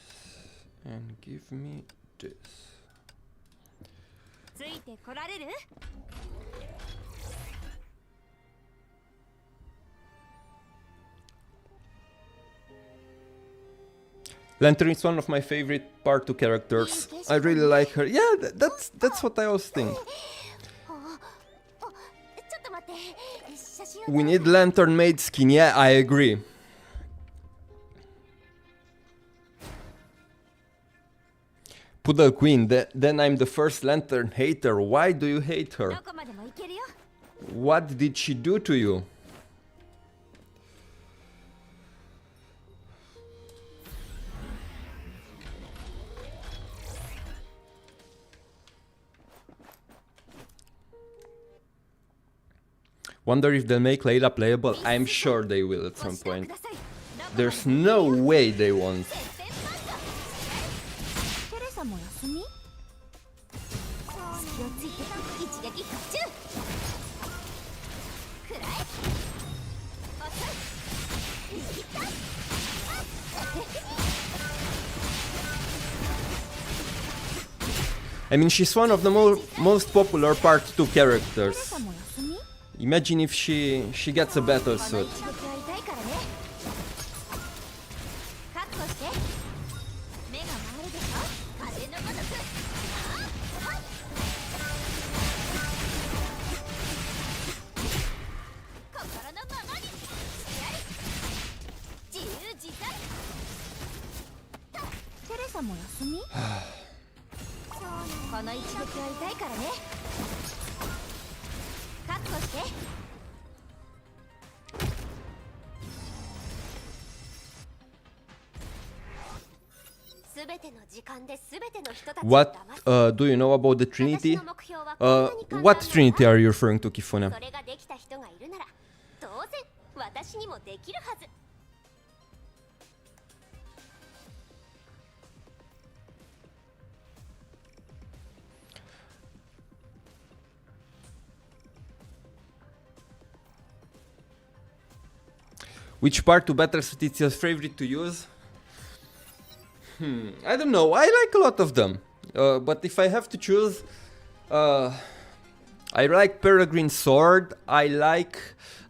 and give me this. Lantern is one of my favorite part 2 characters. I really like her. Yeah, that's what I always think. We need Lantern maid skin. Yeah, I agree. Poodle Queen, then I'm the first Lantern hater. Why do you hate her? What did she do to you? Wonder if they'll make Layla playable. I'm sure they will at some point. There's no way they won't. I mean, she's one of the most popular part 2 characters. Imagine if she gets a battle suit. What do you know about the Trinity? What Trinity are you referring to, Kifune? Which part to Battlesuit is your favorite to use? I don't know, I like a lot of them. But if I have to choose, I like Peregrine Sword, I like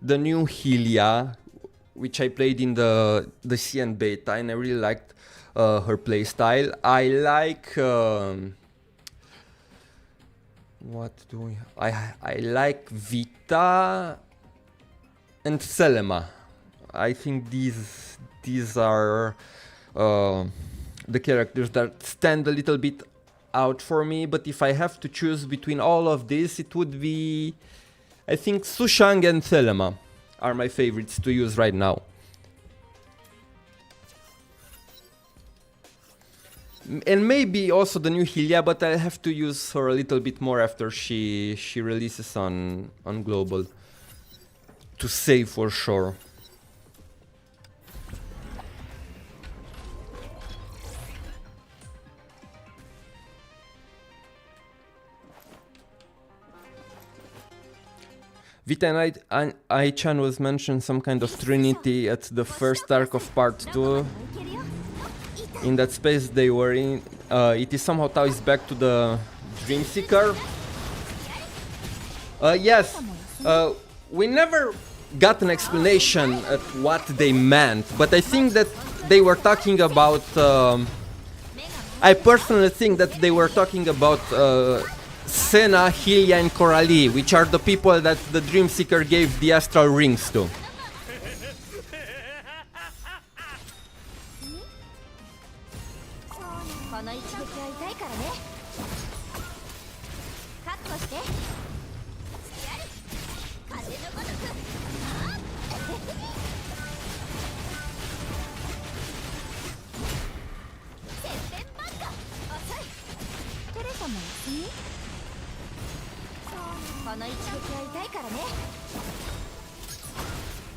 the new Hylia, which I played in the CN beta, and I really liked her playstyle. I like... what do we... I like Vita and Selema. I think these are the characters that stand a little bit out for me, but if I have to choose between all of this, it would be... I think Sushang and Selema are my favorites to use right now. And maybe also the new Hylia, but I'll have to use her a little bit more after she releases on Global to save for sure. Vita and I-chan was mentioned some kind of trinity at the first arc of part 2. In that space they were in, it is somehow ties back to the Dream Seeker. Yes, we never got an explanation at what they meant, but I think that they were talking about... I personally think that they were talking about Senna, Hylia and Coralie, which are the people that the Dreamseeker gave the astral rings to. この一撃は痛いからね。覚悟して。やる。風のごとく。てっぺんばっか。遅い。テレサも休み？この一撃は痛いからね。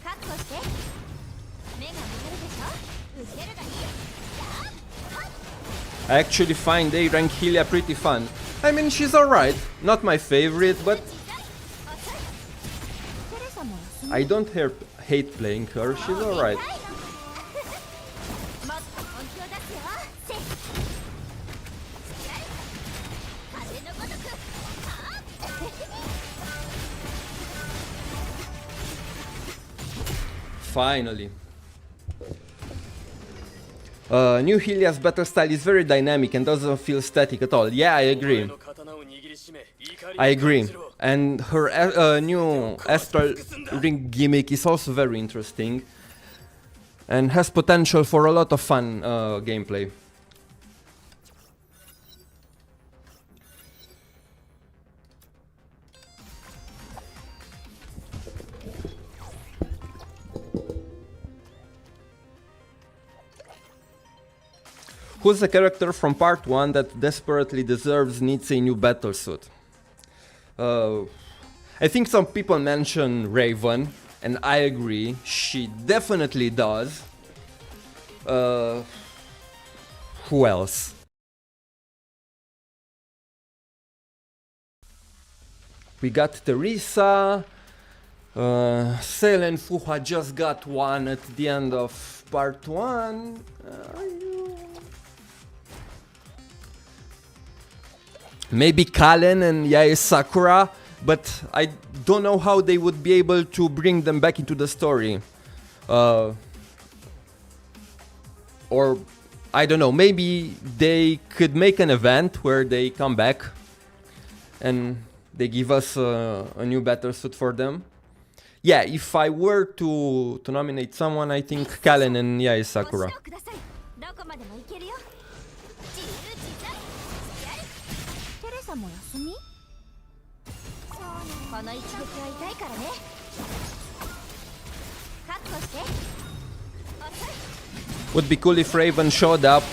覚悟して。目が向けるでしょ。受けるがいい。 I actually find A rank Hylia pretty fun. I mean, she's alright. Not my favorite, but I don't hate playing her. She's alright. Finally. New Hylia's battle style is very dynamic and doesn't feel static at all. Yeah, I agree. I agree. And her new Astral Ring gimmick is also very interesting and has potential for a lot of fun gameplay. Who's a character from part 1 that desperately needs a new battlesuit? I think some people mention Raven, and I agree, she definitely does. Who else? We got Teresa, Selen Fuha just got one at the end of part 1. Maybe Kallen and Yae Sakura, but I don't know how they would be able to bring them back into the story. Or, I don't know, maybe they could make an event where they come back and they give us a new battlesuit for them. Yeah, if I were to nominate someone, I think Kallen and Yae Sakura. も休み？この一撃は痛いからね。覚悟して。Would be cool if Raven showed up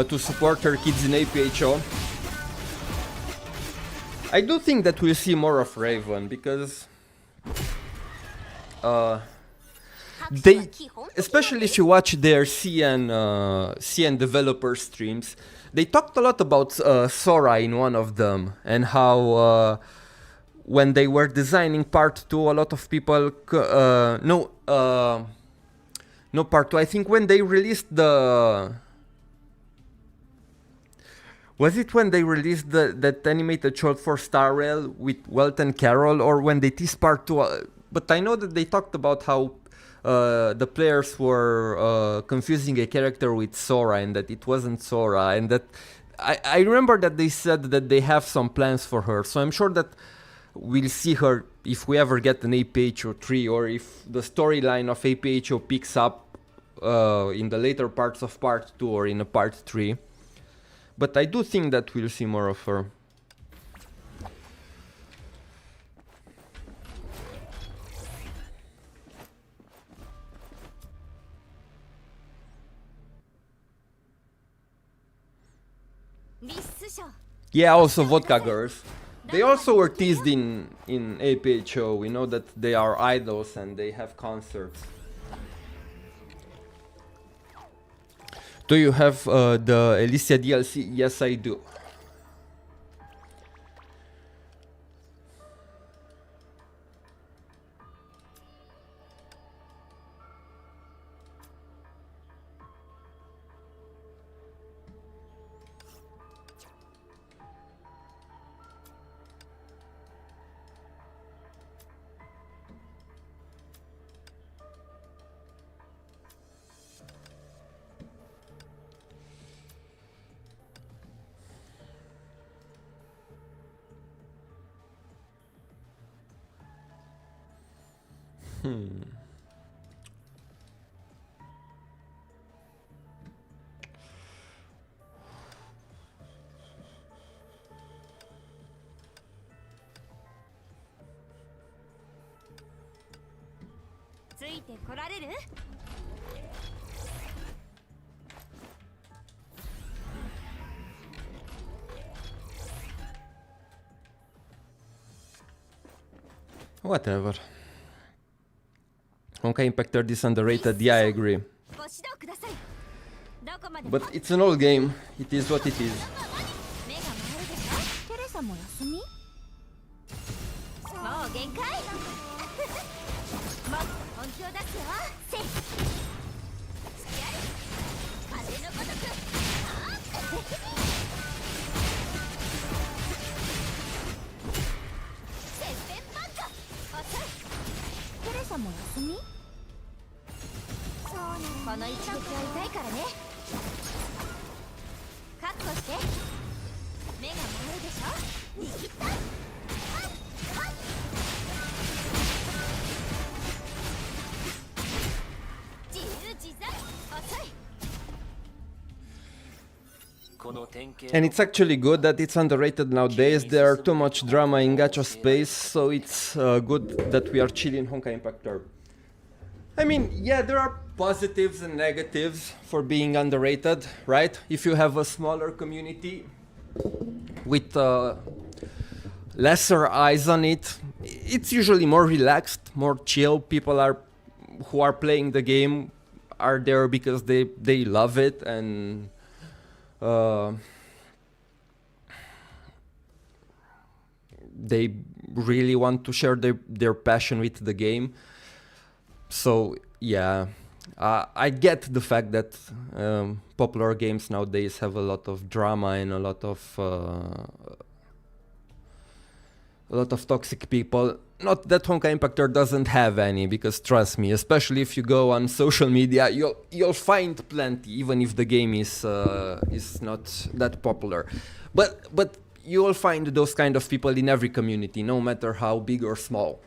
to support her kids in APHO. I do think that we'll see more of Raven because they, especially if you watch their CN developer streams, they talked a lot about Sora in one of them, and how when they were designing part 2, a lot of people no part 2, I think when they released the... Was it when they released that animated short for Star Rail with Welt and Carol, or when they teased part 2? But I know that they talked about how the players were confusing a character with Sora, and that it wasn't Sora, and that I remember that they said that they have some plans for her, so I'm sure that we'll see her if we ever get an APHO 3, or if the storyline of APHO picks up in the later parts of part 2 or in a part 3. But I do think that we'll see more of her. Yeah, also Vodka Girls. They also were teased in APHO. We know that they are idols and they have concerts. Do you have the Elysia DLC? Yes, I do. ついてこられる？ Whatever. Honkai Impact Third is underrated, yeah, I agree. ご指導ください。どこまで But it's an old game, it is what it is. 目が回るでしょ？テレサも休み？もう限界。もっと本気を出すよ。せい。付き合い。風のごとく。てっぺんバッカ。遅い。テレサも休み？この一撃は痛いからね。確保して。目が回るでしょ。握った。自由自在。遅い。 And it's actually good that it's underrated nowadays. There are too much drama in gacha space, so it's good that we are chilling Honkai Impact Third. I mean, yeah, there are positives and negatives for being underrated, right? If you have a smaller community with lesser eyes on it, it's usually more relaxed, more chill. People who are playing the game are there because they love it and they really want to share their passion with the game. So yeah, I get the fact that popular games nowadays have a lot of drama and a lot of toxic people. Not that Honkai Impact Third doesn't have any, because trust me, especially if you go on social media, you'll find plenty, even if the game is not that popular. But you will find those kind of people in every community, no matter how big or small.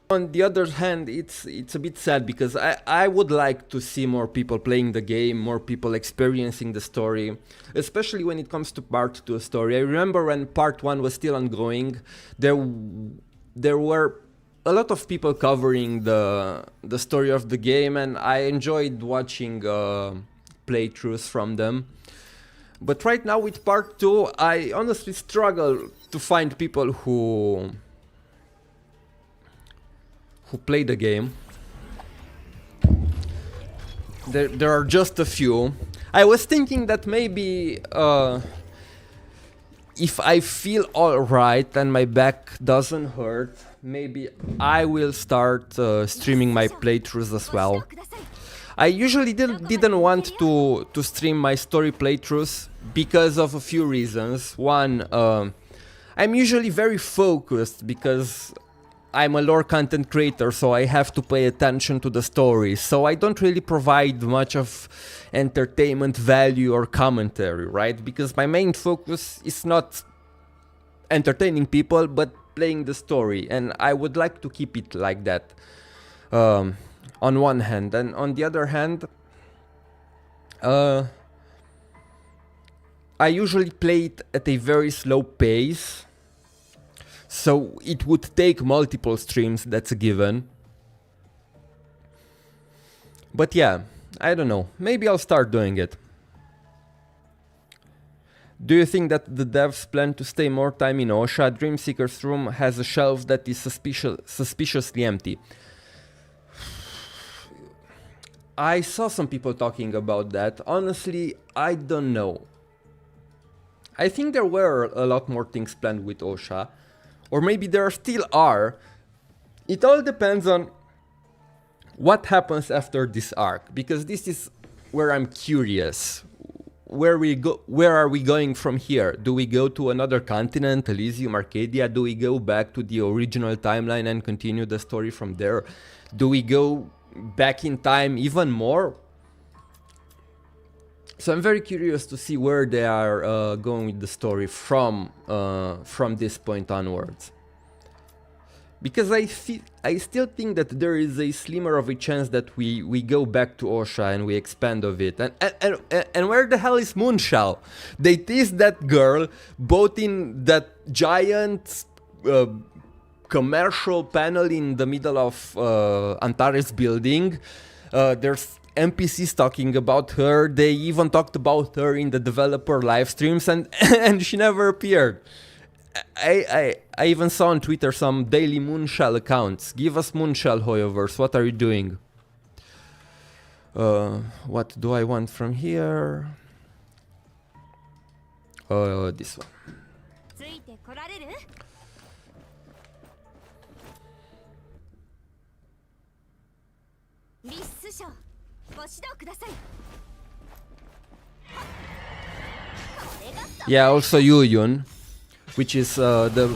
On the other hand, it's a bit sad because I would like to see more people playing the game, more people experiencing the story, especially when it comes to part 2 story. I remember when part 1 was still ongoing, there were a lot of people covering the story of the game, and I enjoyed watching playthroughs from them. But right now with part 2, I honestly struggle to find people who play the game. There are just a few. I was thinking that maybe if I feel alright and my back doesn't hurt, maybe I will start streaming my playthroughs as well. I usually didn't want to stream my story playthroughs because of a few reasons. One, I'm usually very focused because I'm a lore content creator, so I have to pay attention to the story. So I don't really provide much of entertainment value or commentary, right? Because my main focus is not entertaining people, but playing the story. And I would like to keep it like that, on one hand. And on the other hand, I usually play it at a very slow pace. So it would take multiple streams, that's a given. But yeah, I don't know. Maybe I'll start doing it. Do you think that the devs plan to stay more time in Osha? Dreamseeker's room has a shelf that is suspiciously empty. I saw some people talking about that. Honestly, I don't know. I think there were a lot more things planned with Osha. Or maybe there still are. It all depends on what happens after this arc, because this is where I'm curious. Where are we going from here? Do we go to another continent, Elysium, Arcadia? Do we go back to the original timeline and continue the story from there? Do we go back in time even more? So I'm very curious to see where they are going with the story from this point onwards. Because I still think that there is a slimmer of a chance that we go back to Osha and we expand of it. And where the hell is Moonshell? They teased that girl both in that giant commercial panel in the middle of Antares building. There's NPCs talking about her. They even talked about her in the developer live streams, and and she never appeared. I even saw on Twitter some daily Moonshell accounts. Give us Moonshell, Hoyoverse. What are you doing? What do I want from here? This one. ついてこられる？リス師匠、ご指導ください。 Yeah, also Yuyun, which is the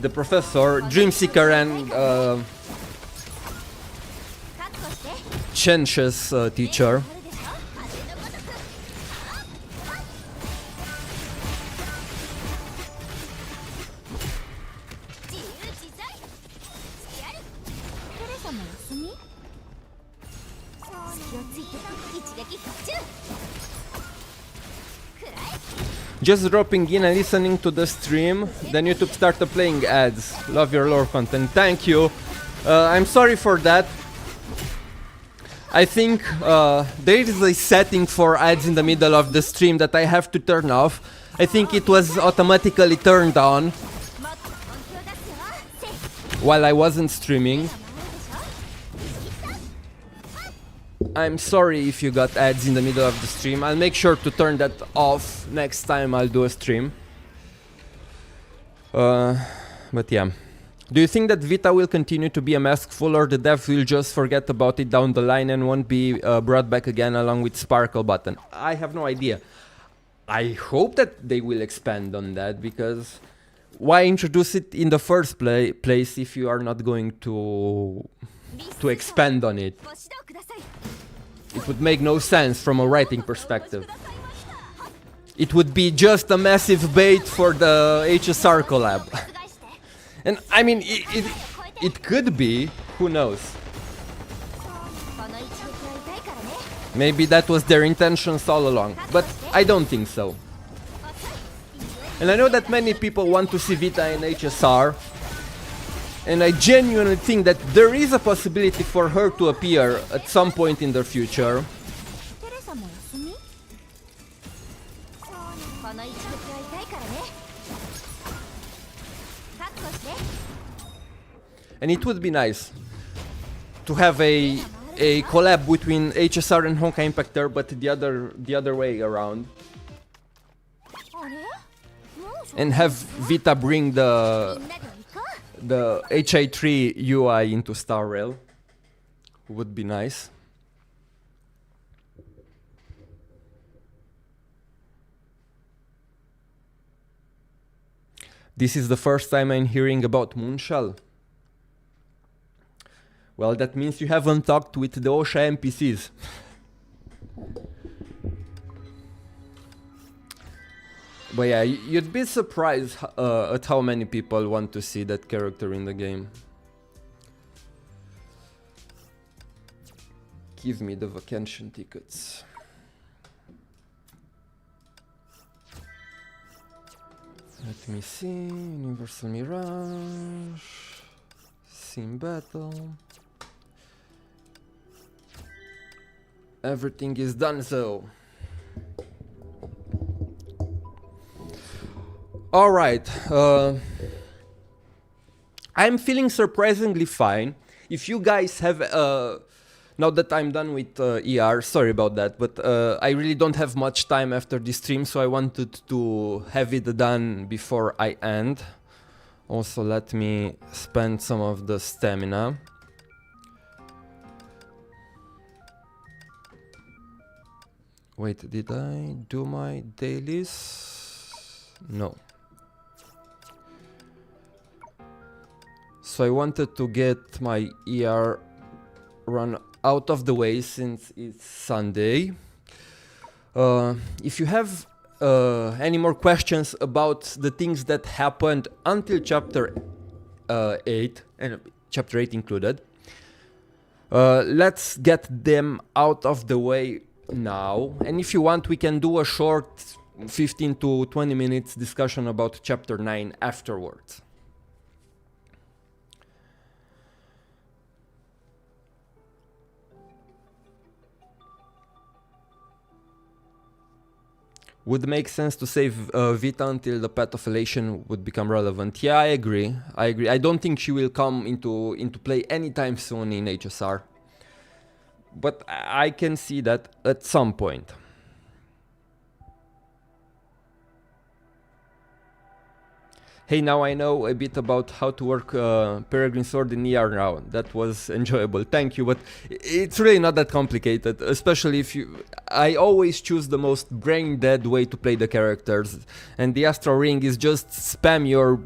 professor, Dreamseeker, and 覚悟して。 Chensh's teacher. 自由自在。してやる。テレサも休み？隙をついて一撃必中。くらえ。 Just dropping in and listening to the stream, then YouTube started playing ads. Love your lore content. Thank you. I'm sorry for that. I think there is a setting for ads in the middle of the stream that I have to turn off. I think it was automatically turned on もっと本気を出すよ。せい。 while I wasn't streaming. もあるでしょ。 I'm sorry if you got ads in the middle of the stream. I'll make sure to turn that off next time I'll do a stream. But yeah. Do you think that Vita will continue to be a maskful, or the devs will just forget about it down the line and won't be brought back again along with Sparkle Button? I have no idea. I hope that they will expand on that, because why introduce it in the first place if you are not going to expand on it? ご指導ください。 It would make no sense from a writing perspective. It would be just a massive bait for the HSR collab. 覆して。 And I mean, it could be, who knows? この一撃は痛いからね。 Maybe that was their intentions all along, but I don't think so. And I know that many people want to see Vita in HSR, and I genuinely think that there is a possibility for her to appear at some point in the future. テレサも休み？この一撃は痛いからね。覚悟して。 And it would be nice to have a collab between HSR and Honkai Impactor, but the other way around, あれ？もうそ and have Vita bring みんなで行こう。 the HI3 UI into Star Rail. Would be nice. This is the first time I'm hearing about Moonshell. Well, that means you haven't talked with the Osha NPCs. But yeah, you'd be surprised at how many people want to see that character in the game. Give me the vacation tickets. Let me see. Universal Mirage. Sim Battle. Everything is done so. Alright. I'm feeling surprisingly fine. If you guys have now that I'm done with ER, sorry about that, but I really don't have much time after this stream, so I wanted to have it done before I end. Also, let me spend some of the stamina. Wait, did I do my dailies? No. So I wanted to get my ER run out of the way since it's Sunday. If you have any more questions about the things that happened until chapter 8, and chapter 8 included, let's get them out of the way now. And if you want, we can do a short 15 to 20 minutes discussion about chapter 9 afterwards. Would make sense to save Vita until the Path of Elation would become relevant. Yeah, I agree. I don't think she will come into play anytime soon in HSR. But I can see that at some point. Hey, now I know a bit about how to work Peregrine Sword in ER now. That was enjoyable, thank you, but it's really not that complicated, especially if you... I always choose the most brain-dead way to play the characters, and the Astral Ring is just spam your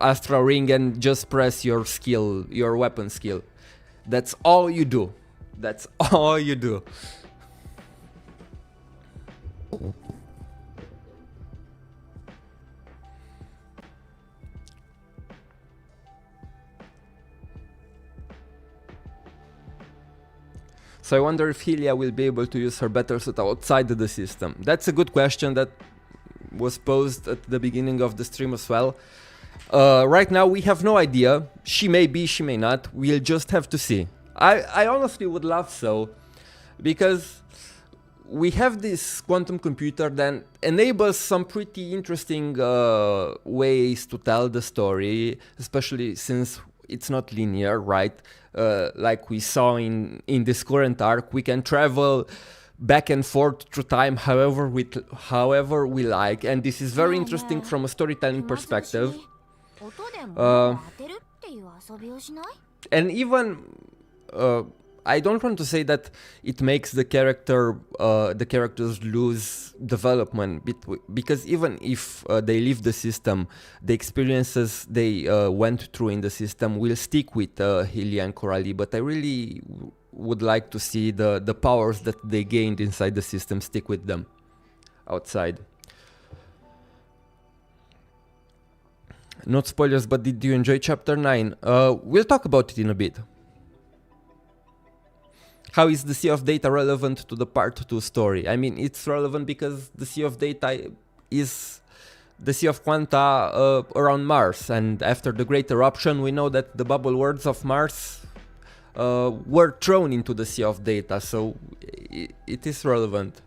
Astral Ring and just press your skill, your weapon skill. That's all you do. That's all you do. So I wonder if Hylia will be able to use her battlesuit outside the system. That's a good question that was posed at the beginning of the stream as well. Right now we have no idea. She may be, she may not. We'll just have to see. I honestly would love so, because we have this quantum computer that enables some pretty interesting ways to tell the story, especially since it's not linear, right? Like we saw in this current arc, we can travel back and forth through time however we like, and this is very interesting from a storytelling perspective. And even I don't want to say that it makes the characters lose development, because even if they leave the system, the experiences they went through in the system will stick with Hylia and Coralie. But I really would like to see the powers that they gained inside the system stick with them outside. Not spoilers, but did you enjoy chapter 9? We'll talk about it in a bit. How is the Sea of Data relevant to the Part 2 story? I mean, it's relevant because the Sea of Data is the Sea of Quanta around Mars, and after the Great Eruption we know that the bubble worlds of Mars were thrown into the Sea of Data, so it is relevant.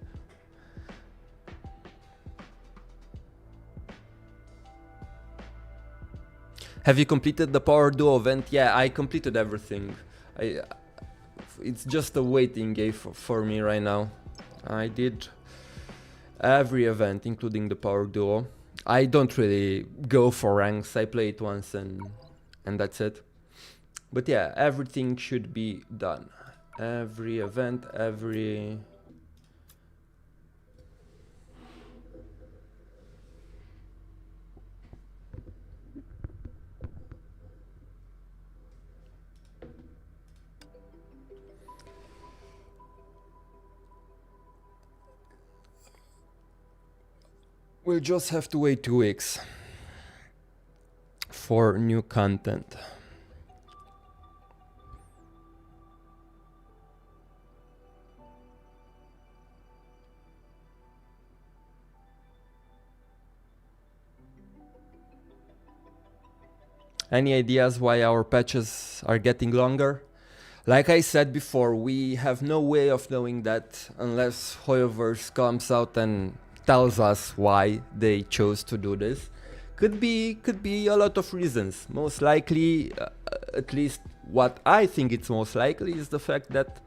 Have you completed the Power Duo event? Yeah, I completed everything. It's just a waiting game for me right now. I did every event, including the Power Duo. I don't really go for ranks. I play it once and that's it. But yeah, everything should be done. Every event, every... We'll just have to wait 2 weeks for new content. Any ideas why our patches are getting longer? Like I said before, we have no way of knowing that unless Hoyoverse comes out and tells us why they chose to do this. Could be a lot of reasons. Most likely, at least what I think it's most likely, is the fact that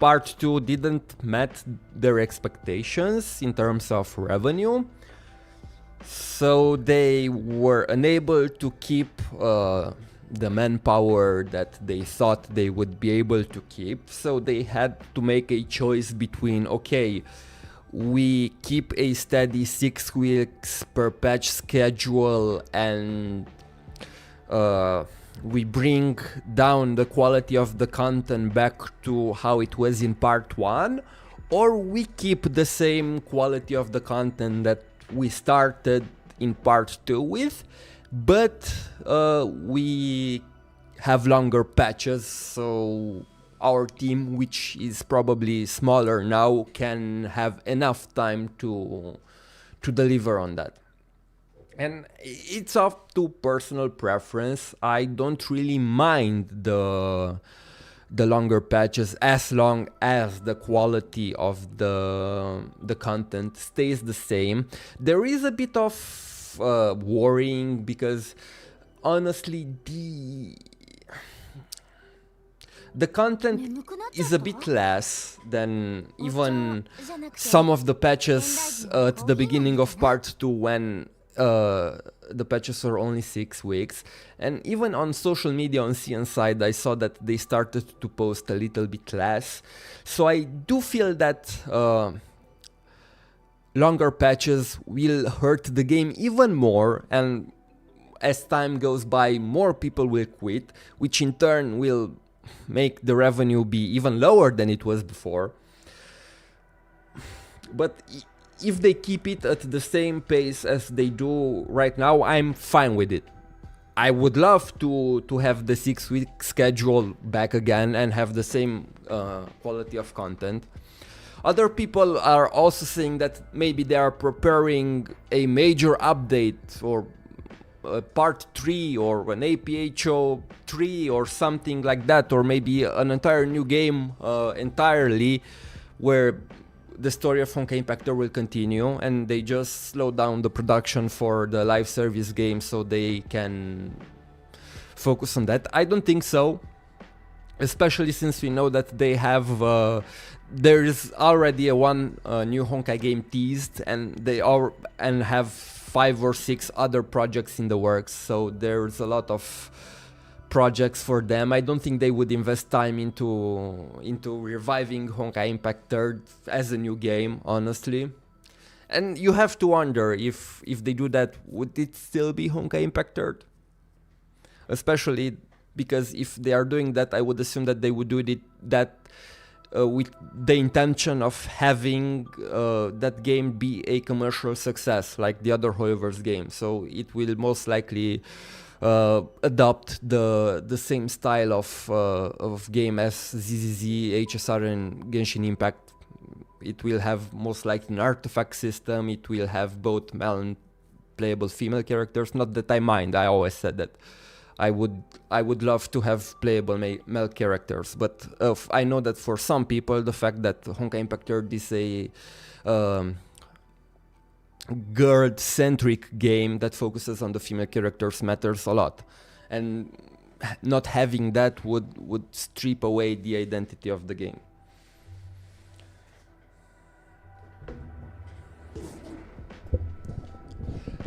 Part 2 didn't met their expectations in terms of revenue, so they were unable to keep the manpower that they thought they would be able to keep, so they had to make a choice between, okay, we keep a steady 6 weeks per patch schedule and we bring down the quality of the content back to how it was in part 1, or we keep the same quality of the content that we started in part 2 with, but we have longer patches, so our team, which is probably smaller now, can have enough time to deliver on that. And it's up to personal preference. I don't really mind the longer patches as long as the quality of the content stays the same. There is a bit of worrying because honestly the content is a bit less than even some of the patches at the beginning of part 2 when the patches were only 6 weeks. And even on social media on CN side, I saw that they started to post a little bit less. So I do feel that longer patches will hurt the game even more, and as time goes by, more people will quit, which in turn will make the revenue be even lower than it was before. But if they keep it at the same pace as they do right now, I'm fine with it. I would love to have the 6-week schedule back again and have the same quality of content. Other people are also saying that maybe they are preparing a major update or part 3 or an APHO 3 or something like that, or maybe an entire new game entirely, where the story of Honkai Impactor will continue and they just slow down the production for the live service game so they can focus on that. I don't think so, especially since we know that they have there is already one new Honkai game teased, and they are and have 5 or 6 other projects in the works, so there's a lot of projects for them. I don't think they would invest time into reviving Honkai Impact 3rd as a new game, honestly. And you have to wonder if they do that, would it still be Honkai Impact 3rd? Especially because if they are doing that, I would assume that they would do that with the intention of having that game be a commercial success like the other Hoyoverse games. So it will most likely adopt the same style of game as ZZZ, HSR, and Genshin Impact. It will have most likely an artifact system. It will have both male and playable female characters. Not that I mind. I always said that I would love to have playable male characters, but I know that for some people the fact that Honkai Impact 3rd is a girl-centric game that focuses on the female characters matters a lot, and not having that would strip away the identity of the game.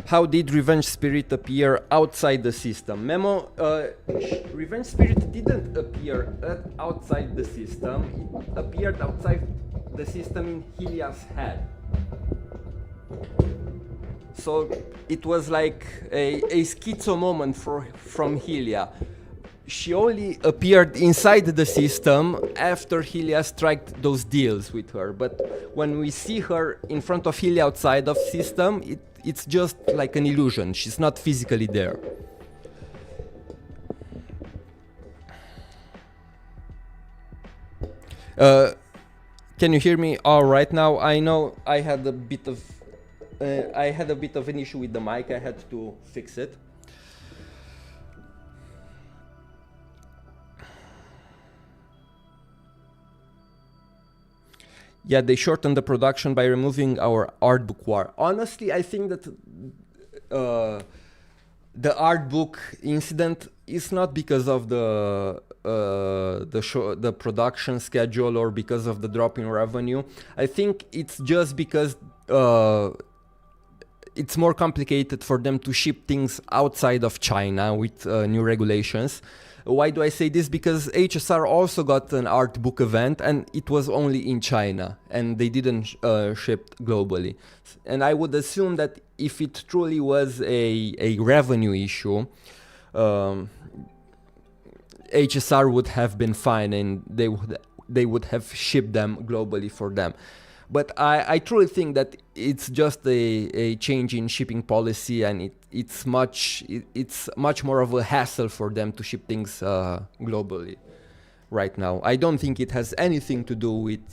How did Revenge Spirit appear outside the system? Memo, Revenge Spirit didn't appear outside the system. It appeared outside the system in Hylia's head. So it was like a schizo moment from Hylia. She only appeared inside the system after Hylia struck those deals with her. But when we see her in front of Hylia outside of system, it's just like an illusion. She's not physically there. Can you hear me all right now? I know I had a bit of an issue with the mic. I had to fix it. Yeah, they shortened the production by removing our art book war. Honestly, I think that the art book incident is not because of the production schedule or because of the drop in revenue. I think it's just because it's more complicated for them to ship things outside of China with new regulations. Why do I say this? Because HSR also got an art book event and it was only in China and they didn't ship globally. And I would assume that if it truly was a revenue issue, HSR would have been fine, and they would have shipped them globally for them. But I truly think that it's just a change in shipping policy, and it's much more of a hassle for them to ship things globally right now. I don't think it has anything to do with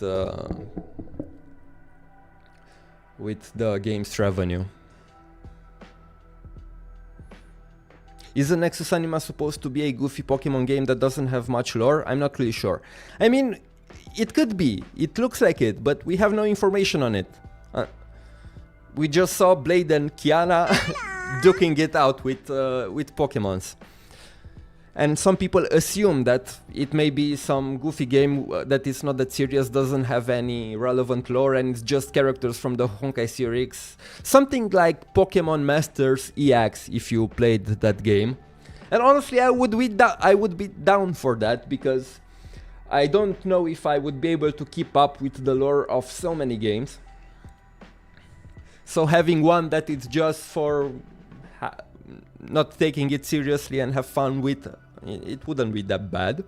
the game's revenue. Is the Nexus Anima supposed to be a goofy Pokemon game that doesn't have much lore? I'm not really sure. I mean, it could be. It looks like it, but we have no information on it. We just saw Blade and Kiana duking it out with Pokemons. And some people assume that it may be some goofy game that is not that serious, doesn't have any relevant lore, and it's just characters from the Honkai series. Something like Pokemon Masters EX, if you played that game. And honestly, I would be down for that, because I don't know if I would be able to keep up with the lore of so many games. So having one that is just for not taking it seriously and have fun with, it wouldn't be that bad.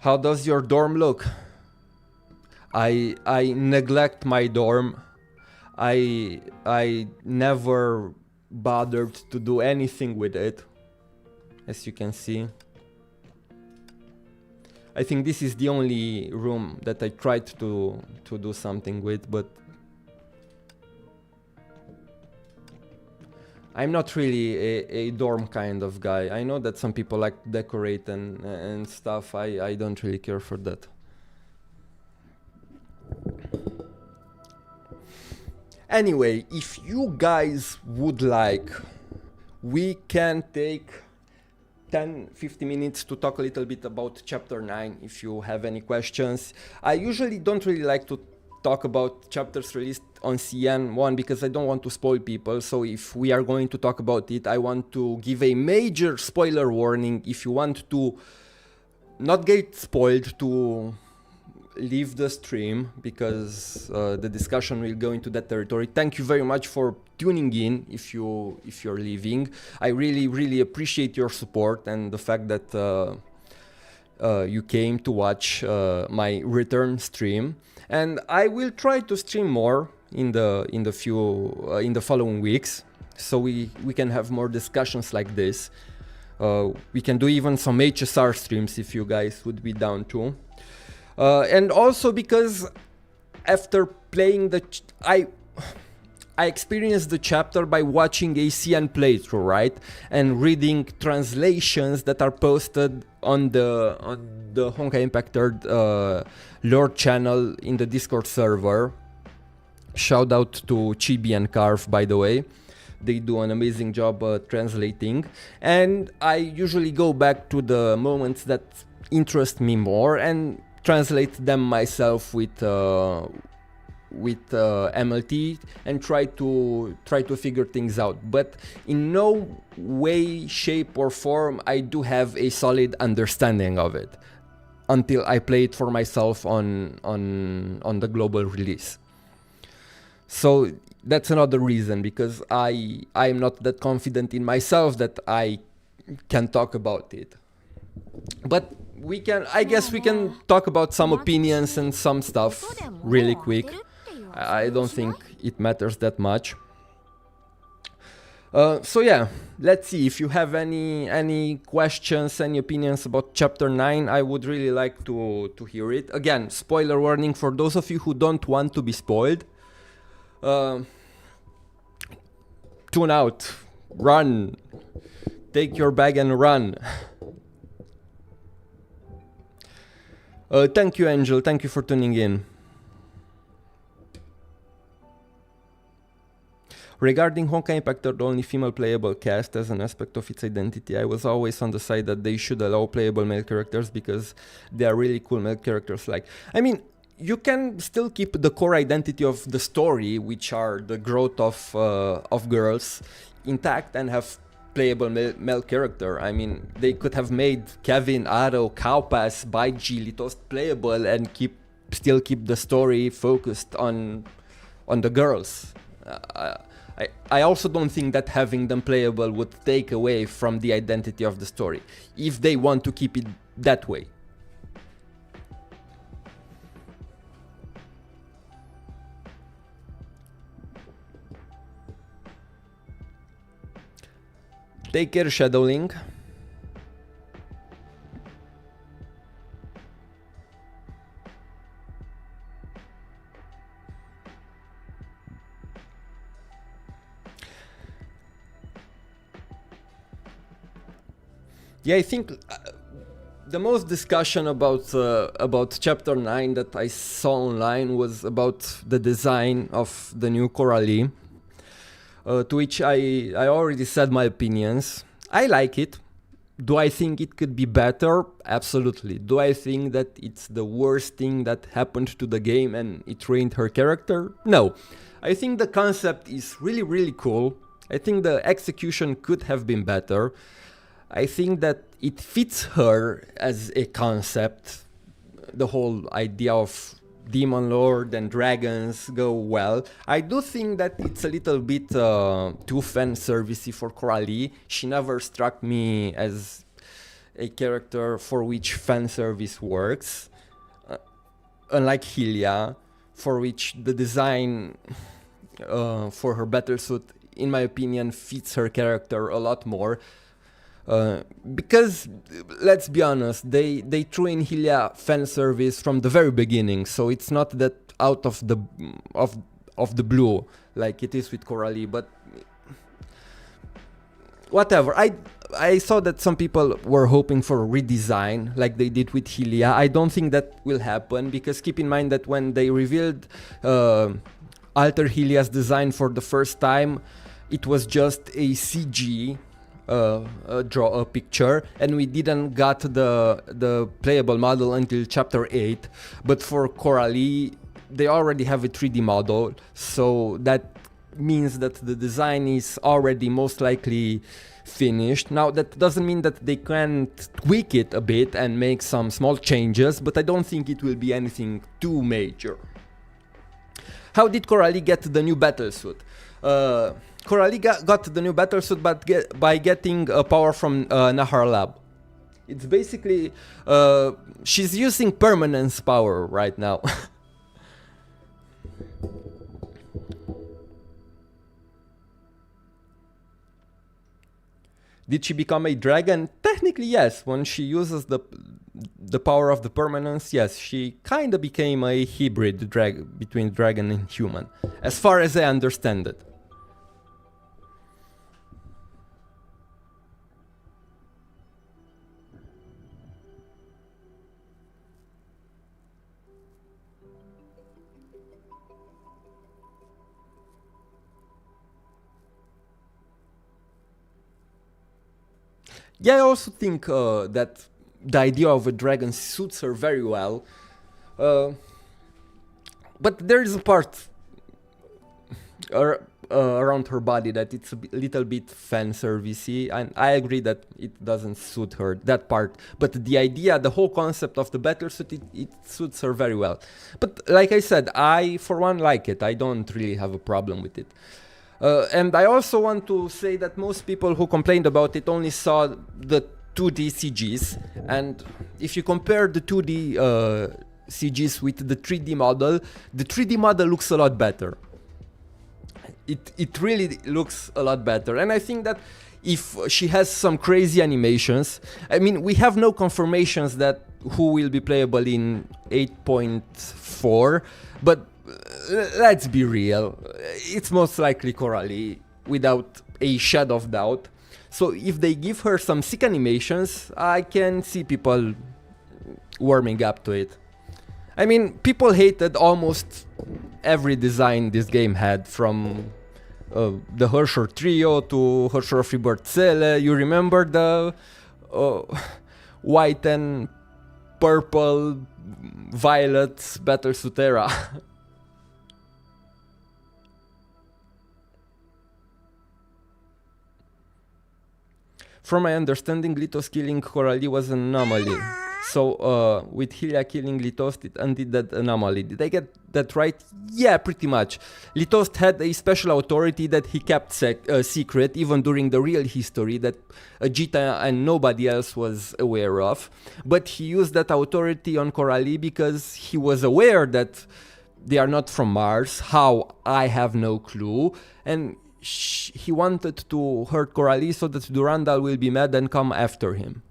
How does your dorm look? I neglect my dorm. I never bothered to do anything with it, as you can see. I think this is the only room that I tried to do something with, but I'm not really a dorm kind of guy. I know that some people like to decorate and stuff. I don't really care for that. Anyway, if you guys would like, we can take 10-15 minutes to talk a little bit about chapter 9 if you have any questions. I usually don't really like to talk about chapters released on CN1 because I don't want to spoil people. So if we are going to talk about it, I want to give a major spoiler warning. If you want to not get spoiled, to leave the stream, because the discussion will go into that territory. Thank you very much for tuning in. If you're leaving, I really appreciate your support and the fact that you came to watch my return stream. And I will try to stream more in the following weeks, so we can have more discussions like this. We can do even some HSR streams if you guys would be down too. And also because after playing I experienced the chapter by watching a CN playthrough, right? And reading translations that are posted on the Honkai Impactor lore channel in the Discord server. Shout out to Chibi and Carve, by the way. They do an amazing job translating. And I usually go back to the moments that interest me more and translate them myself with MLT and try to figure things out. But in no way, shape or form I do have a solid understanding of it until I play it for myself on the global release. So that's another reason, because I'm not that confident in myself that I can talk about it. But I guess we can talk about some opinions and some stuff really quick. I don't think it matters that much. So yeah, let's see if you have any questions, any opinions about chapter 9. I would really like to hear it. Again, spoiler warning for those of you who don't want to be spoiled. Tune out, run, take your bag and run. Thank you, Angel. Thank you for tuning in. Regarding Honkai Impactor, the only female playable cast as an aspect of its identity, I was always on the side that they should allow playable male characters because they are really cool male characters. I mean, you can still keep the core identity of the story, which are the growth of girls, intact and have playable male character. I mean, they could have made Kevin, Aro, Cowpass, Baiji, Litos playable and still keep the story focused on the girls. I also don't think that having them playable would take away from the identity of the story, if they want to keep it that way. Take care, Shadowling. Yeah, I think the most discussion about Chapter 9 that I saw online was about the design of the new Coralie. To which I already said my opinions. I like it. Do I think it could be better? Absolutely. Do I think that it's the worst thing that happened to the game and it ruined her character? No. I think the concept is really, really cool. I think the execution could have been better. I think that it fits her as a concept. The whole idea of Demon Lord and dragons go well. I do think that it's a little bit too fan-servicey for Coralie. She never struck me as a character for which fan service works. Unlike Hylia, for which the design for her battlesuit, in my opinion, fits her character a lot more. Because let's be honest, they threw in Hylia fan service from the very beginning, so it's not that out of the blue like it is with Coralie. But whatever. I saw that some people were hoping for a redesign like they did with Hylia. I don't think that will happen, because keep in mind that when they revealed Alter Hylia's design for the first time, it was just a CG. Draw a picture, and we didn't got the playable model until chapter 8. But for Coralie, they already have a 3D model, so that means that the design is already most likely finished. Now that doesn't mean that they can't tweak it a bit and make some small changes, but I don't think it will be anything too major. How did Coralie get the new battlesuit? Coralie got the new battlesuit by getting power from Nahar Lab. It's basically... she's using permanence power right now. Did she become a dragon? Technically, yes. When she uses the power of the permanence, yes, she kinda became a hybrid between dragon and human, as far as I understand it. Yeah, I also think that the idea of a dragon suits her very well. But there is a part around her body that it's a little bit fan-servicey, and I agree that it doesn't suit her, that part. But the idea, the whole concept of the battlesuit, it suits her very well. But like I said, I, for one, like it. I don't really have a problem with it. And I also want to say that most people who complained about it only saw the 2D CGs, and if you compare the 2D CGs with the 3D model, the 3D model looks a lot better. It really looks a lot better, and I think that if she has some crazy animations, I mean, we have no confirmations that who will be playable in 8.4, but let's be real, it's most likely Coralie, without a shadow of doubt. So if they give her some sick animations, I can see people warming up to it. I mean, people hated almost every design this game had, from the Hersher Trio to Hersher Fribertzele. You remember the white and purple violet battlesuit era? From my understanding, Lito's killing Coralie was an anomaly. So with Hylia killing Litost, it undid that anomaly. Did I get that right? Yeah, pretty much. Litost had a special authority that he kept secret, even during the real history that Ajita and nobody else was aware of. But he used that authority on Coralie because he was aware that they are not from Mars. How? I have no clue. And he wanted to hurt Coralie so that Durandal will be mad and come after him.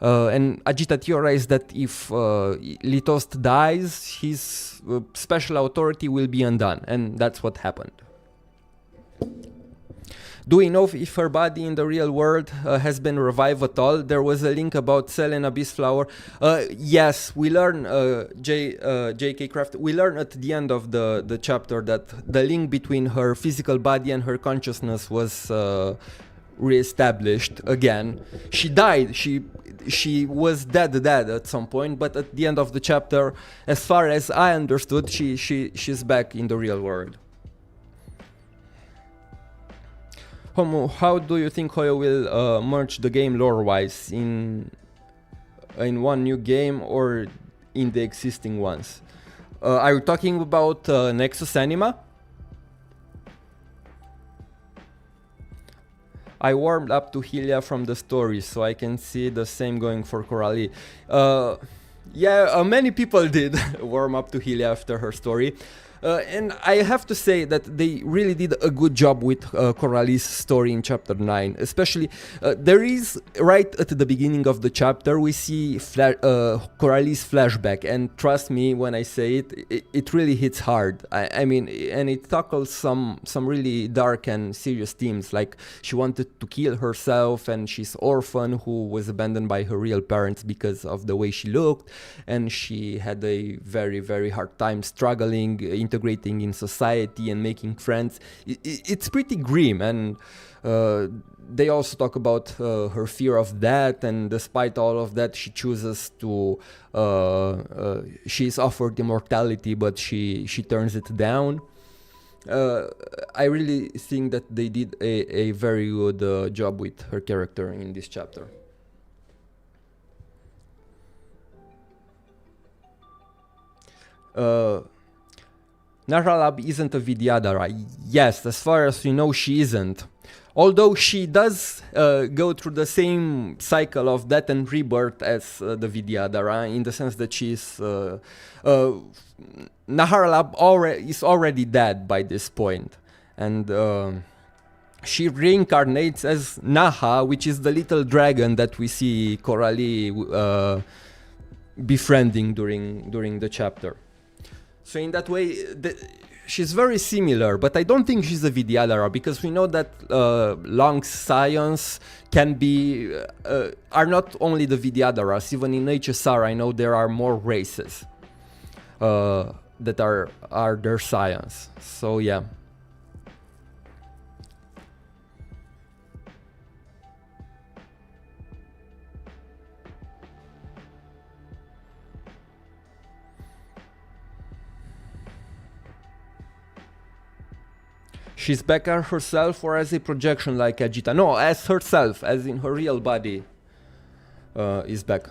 And Ajita theorized that if Litost dies, his special authority will be undone, and that's what happened. Do we know if her body in the real world has been revived at all? There was a link about Cell and Abyss Flower. Yes, we learn, J.K. Craft, we learn at the end of the chapter that the link between her physical body and her consciousness was re-established again. She died, she was dead at some point, but at the end of the chapter, as far as I understood, she's back in the real world. Homo, how do you think Hoyo will merge the game lore-wise in one new game or in the existing ones? Are you talking about Nexus Anima? I warmed up to Hylia from the story, so I can see the same going for Coralie. Yeah, many people did warm up to Hylia after her story. And I have to say that they really did a good job with Coralie's story in chapter 9. Especially, there is, right at the beginning of the chapter, we see Coralie's flashback. And trust me when I say it really hits hard. I mean, and it tackles some really dark and serious themes. Like, she wanted to kill herself, and she's orphan who was abandoned by her real parents because of the way she looked. And she had a very, very hard time struggling, integrating in society and making friends. It's pretty grim, and they also talk about her fear of death, and despite all of that, she chooses to she's offered immortality, but she turns it down. I really think that they did a very good job with her character in this chapter. Narralab isn't a Vidyadhara. Yes, as far as we know, she isn't. Although she does go through the same cycle of death and rebirth as the Vidyadhara, in the sense that she's... Naharalab is already dead by this point. And she reincarnates as Naha, which is the little dragon that we see Coralie befriending during the chapter. So in that way, she's very similar, but I don't think she's a Vidyadhara, because we know that Long's scions can be are not only the Vidyadharas. Even in HSR, I know there are more races that are their scions. So yeah. She's back as herself or as a projection like Ajita? No, as herself, as in her real body is back.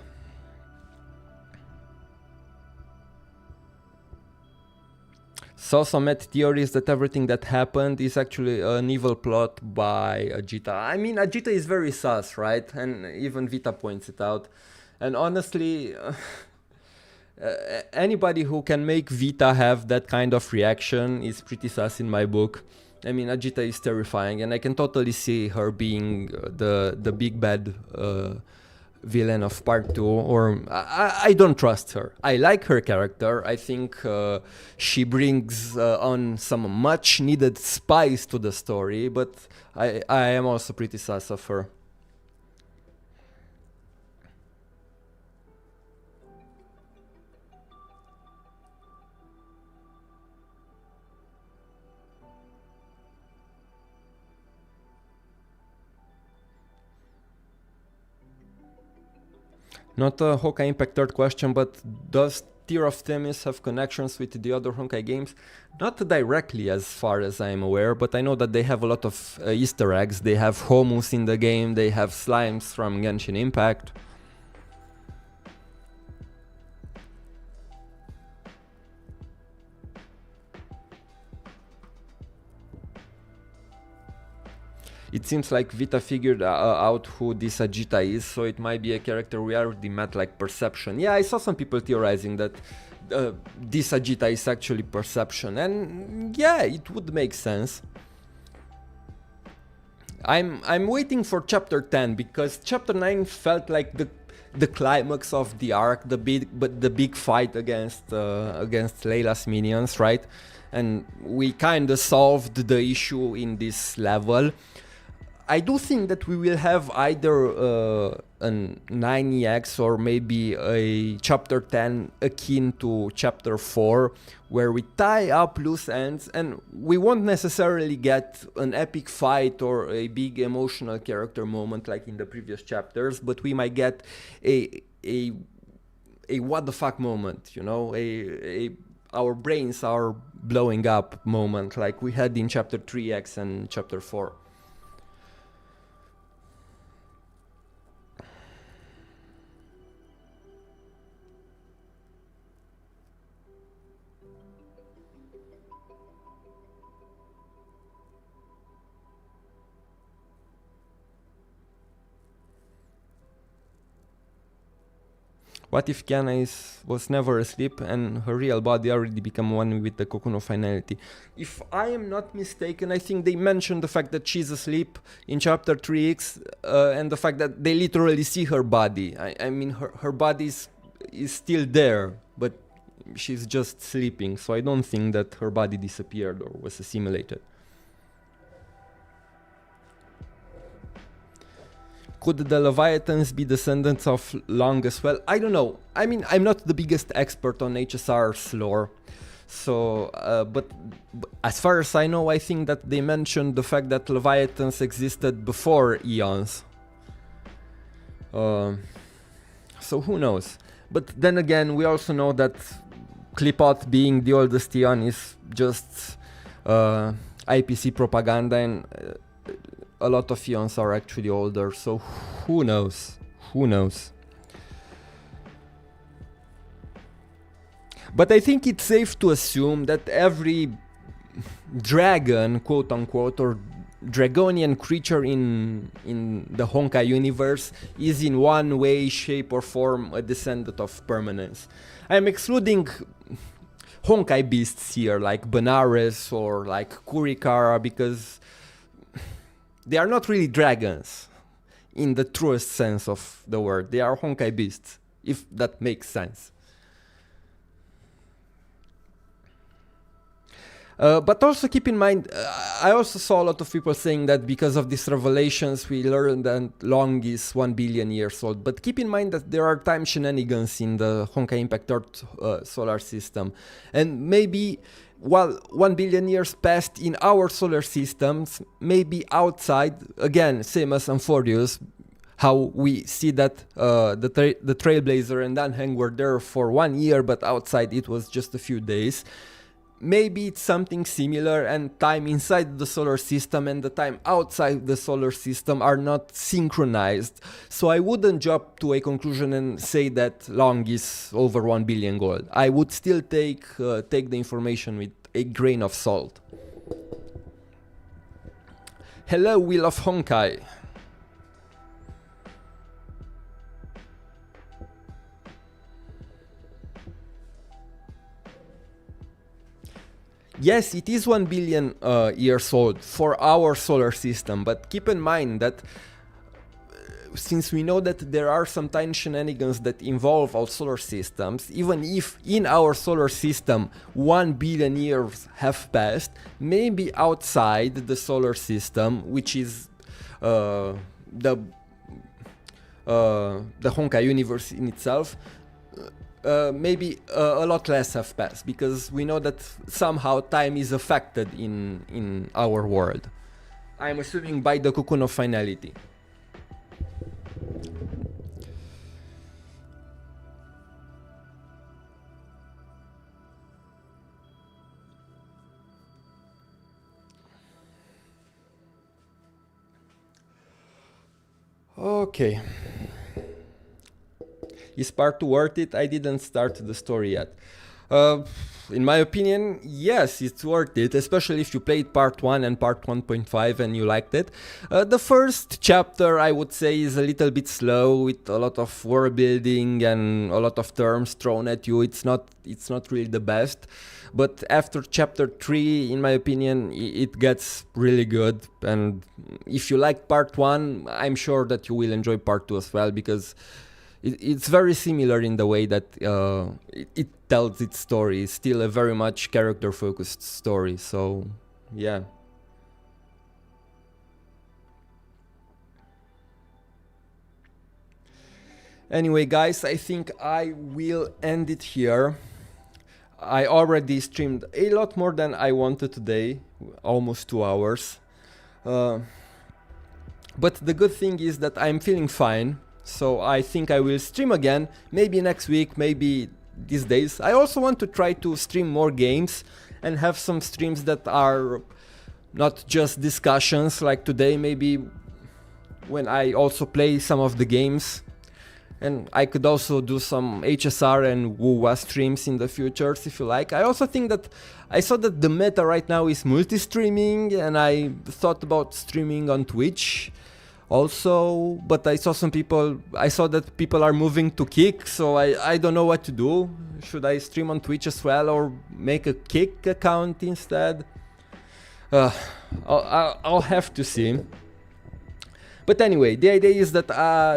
Sosa met theories that everything that happened is actually an evil plot by Ajita. I mean, Ajita is very sus, right? And even Vita points it out. And honestly, anybody who can make Vita have that kind of reaction is pretty sus in my book. I mean, Ajita is terrifying, and I can totally see her being the big bad villain of part 2, or I don't trust her. I like her character. I think she brings on some much needed spice to the story, but I am also pretty sus of her. Not a Honkai Impact third question, but does Tear of Themis have connections with the other Honkai games? Not directly, as far as I'm aware, but I know that they have a lot of Easter eggs. They have Homus in the game, they have slimes from Genshin Impact. It seems like Vita figured out who this Ajita is, so it might be a character we already met, like Perception. Yeah, I saw some people theorizing that this Ajita is actually Perception, and yeah, it would make sense. I'm waiting for chapter 10 because chapter 9 felt like the climax of the arc, the big fight against Layla's minions, right? And we kind of solved the issue in this level. I do think that we will have either an 9EX or maybe a chapter 10 akin to chapter 4, where we tie up loose ends, and we won't necessarily get an epic fight or a big emotional character moment like in the previous chapters, but we might get a what the fuck moment, you know, our brains are blowing up moment like we had in chapter 3X and chapter 4. What if Kiana was never asleep and her real body already become one with the cocoon of finality? If I am not mistaken, I think they mentioned the fact that she's asleep in chapter 3X and the fact that they literally see her body. I mean, her body is still there, but she's just sleeping, so I don't think that her body disappeared or was assimilated. Could the Leviathans be descendants of Long as well? I don't know. I mean, I'm not the biggest expert on HSR's lore. So, but as far as I know, I think that they mentioned the fact that Leviathans existed before eons. So who knows? But then again, we also know that Klipot being the oldest eon is just IPC propaganda, and a lot of eons are actually older, so who knows? Who knows? But I think it's safe to assume that every dragon, quote unquote, or dragonian creature in the Honkai universe is in one way, shape or form a descendant of permanence. I'm excluding Honkai beasts here, like Benares or like Kurikara, because they are not really dragons in the truest sense of the word. They are Honkai beasts, if that makes sense. But also keep in mind, I also saw a lot of people saying that because of these revelations we learned that Long is 1 billion years old. But keep in mind that there are time shenanigans in the Honkai Impact Earth solar system. And maybe while 1 billion years passed in our solar systems, maybe outside, again, same as Amphorius, how we see that the Trailblazer and Danheng were there for 1 year, but outside it was just a few days. Maybe it's something similar, and time inside the solar system and the time outside the solar system are not synchronized. So I wouldn't jump to a conclusion and say that Long is over 1 billion gold. I would still take the information with a grain of salt. Hello, Wheel of Honkai. Yes, it is 1 billion years old for our solar system, but keep in mind that since we know that there are some time shenanigans that involve our solar systems, even if in our solar system 1 billion years have passed, maybe outside the solar system, which is the Honkai universe in itself, maybe a lot less have passed, because we know that somehow time is affected in our world. I'm assuming by the cocoon of finality. Okay. Is part 2 worth it? I didn't start the story yet. in my opinion, yes, it's worth it, especially if you played part 1 and part 1.5 and you liked it. The first chapter, I would say, is a little bit slow, with a lot of world building and a lot of terms thrown at you. It's not really the best. But after chapter 3, in my opinion, it gets really good. And if you liked part 1, I'm sure that you will enjoy part 2 as well, because it's very similar in the way that it tells its story. It's still a very much character-focused story, so yeah. Anyway, guys, I think I will end it here. I already streamed a lot more than I wanted today, almost 2 hours. But the good thing is that I'm feeling fine. So I think I will stream again, maybe next week, maybe these days. I also want to try to stream more games and have some streams that are not just discussions like today, maybe when I also play some of the games. And I could also do some HSR and WoWA streams in the future, if you like. I also think that I saw that the meta right now is multi-streaming, and I thought about streaming on Twitch also, but I saw that people are moving to Kick, so I don't know what to do. Should I stream on Twitch as well, or make a Kick account instead? I'll have to see. But anyway, the idea is that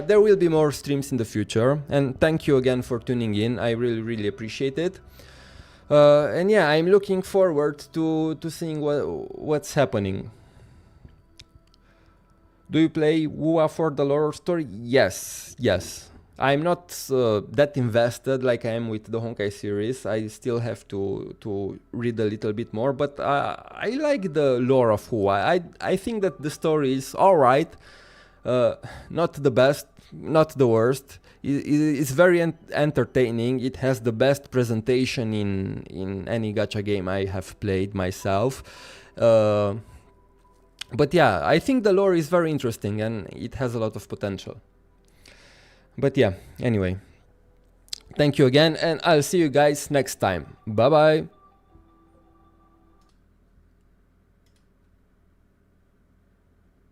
there will be more streams in the future, and thank you again for tuning in. I really appreciate it. And yeah, I'm looking forward to seeing what's happening. Do you play WoA for the lore story? Yes. I'm not that invested like I am with the Honkai series. I still have to read a little bit more, but I like the lore of WoA. I think that the story is alright. Not the best, not the worst. It's very entertaining. It has the best presentation in any gacha game I have played myself. But yeah, I think the lore is very interesting and it has a lot of potential. But yeah, anyway. Thank you again, and I'll see you guys next time. Bye bye!